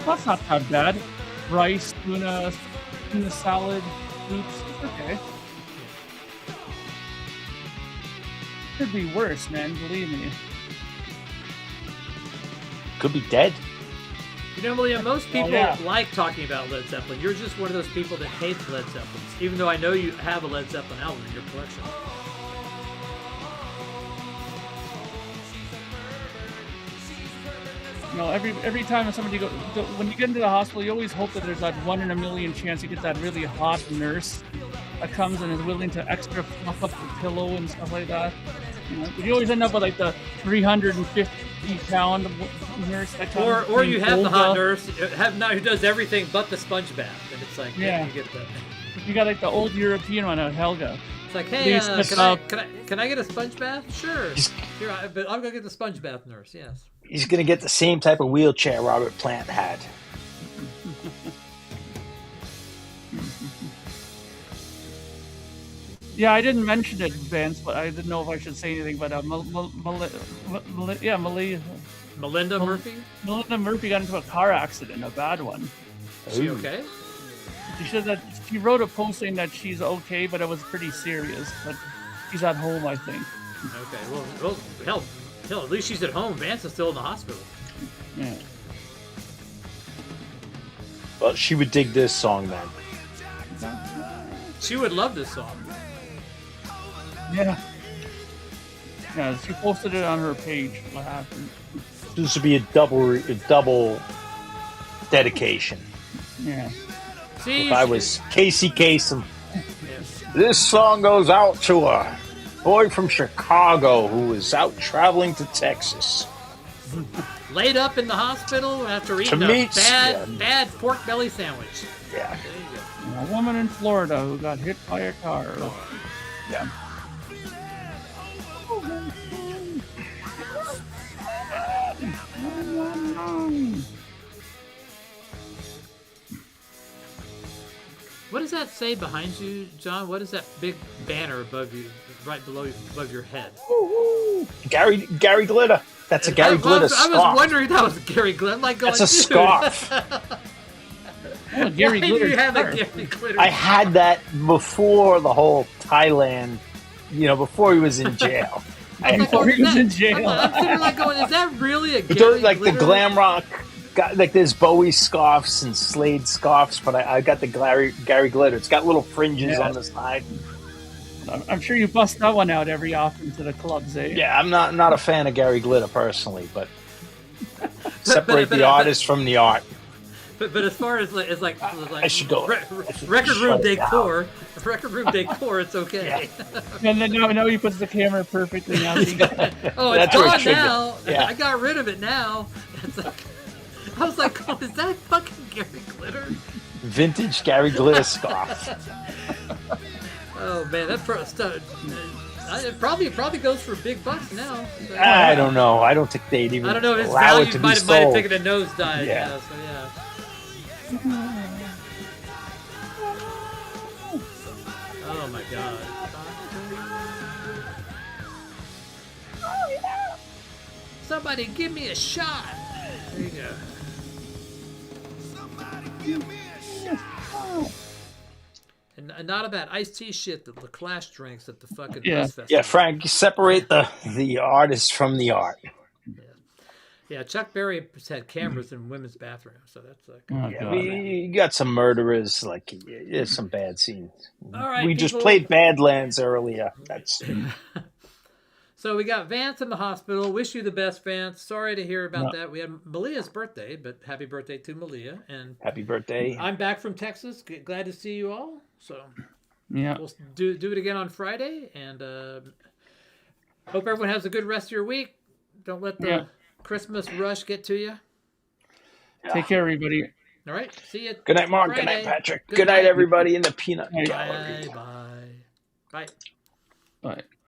That's not that bad. Rice, tuna salad, soups. Okay. Could be worse, man. Believe me. Could be dead. You know, Malea, most people like talking about Led Zeppelin. You're just one of those people that hates Led Zeppelin, even though I know you have a Led Zeppelin album in your collection. You know, every time somebody when you get into the hospital, you always hope that there's that 1 in a million chance you get that really hot nurse that comes and is willing to extra fluff up the pillow and stuff like that. You know, you always end up with the 350-pound nurse that comes. Or you have the hot nurse who does everything but the sponge bath, and it's like you get that. You got the old European one, Helga. It's like, hey, can I get a sponge bath? Sure. Here, but I'm gonna get the sponge bath nurse. Yes. He's gonna get the same type of wheelchair Robert Plant had. Yeah, I didn't mention it, Vance, but I didn't know if I should say anything. But Melinda Murphy? Melinda Murphy got into a car accident, a bad one. Is she okay? She said that she wrote a post saying that she's okay, but it was pretty serious. But she's at home, I think. Okay, well, hell, at least she's at home. Vance is still in the hospital. Yeah. Well, she would dig this song then. She would love this song. Yeah. Yeah, she posted it on her page. What happened? This would be a double dedication. Yeah. See, If I was Casey Kasem, Yeah. this song goes out to a boy from Chicago who is out traveling to Texas. Laid up in the hospital after eating a bad pork belly sandwich. Yeah. There you go. A woman in Florida who got hit by a car. Yeah. What does that say behind you, John? What is that big banner above you, right below above your head? Gary Glitter. That's a Gary Glitter scarf. I was wondering if that was Gary Glitter. Like going, That's a scarf. Oh, Gary why do Glitter you have scarf. a Gary Glitter? I had that before the whole Thailand, before he was in jail. Before he was in jail. I'm sitting there like going, is that really a But Gary those, like Glitter? the glam rock, like there's Bowie scarves and Slade scarves, but I got the Gary Glitter. It's got little fringes on the side. I'm sure you bust that one out every often to the clubs, eh? Yeah, I'm not a fan of Gary Glitter personally, but separate the artist from the art. But as far as like I should go. record room decor, it's okay. Yeah. And then now he puts the camera perfectly now. Oh, it's That's where it gone should go. now. Yeah. I got rid of it now. It's like, I was like, oh, is that fucking Gary Glitter? Vintage Gary Glitter scarf. Oh man, that it probably goes for big bucks now. I don't know. I don't think they'd even I don't know. Its allow it value to be might have sold. taken a nosedive. Yeah. Yeah. So yeah. Oh my god. Somebody give me a shot. There you go. And not of that iced tea shit that the Clash drinks at the fucking Buzz Festival. Yeah, Frank, separate the artist from the art. Yeah, Chuck Berry had cameras in women's bathrooms, so that's like. Oh, Yeah, God. we got some murderers. Like, there's some bad scenes. All right, we just people. played Badlands earlier. That's So we got Vance in the hospital. Wish you the best, Vance. Sorry to hear about that. We had Malea's birthday, but happy birthday to Malea. And happy birthday. I'm back from Texas. Glad to see you all. So Yeah. we'll do it again on Friday. And hope everyone has a good rest of your week. Don't let the Christmas rush get to you. Take care, everybody. All right. See you. Good night, Mark. Friday. Good night, Patrick. Good Good night, night. everybody in the peanut Bye. gallery. Bye. Bye. Bye.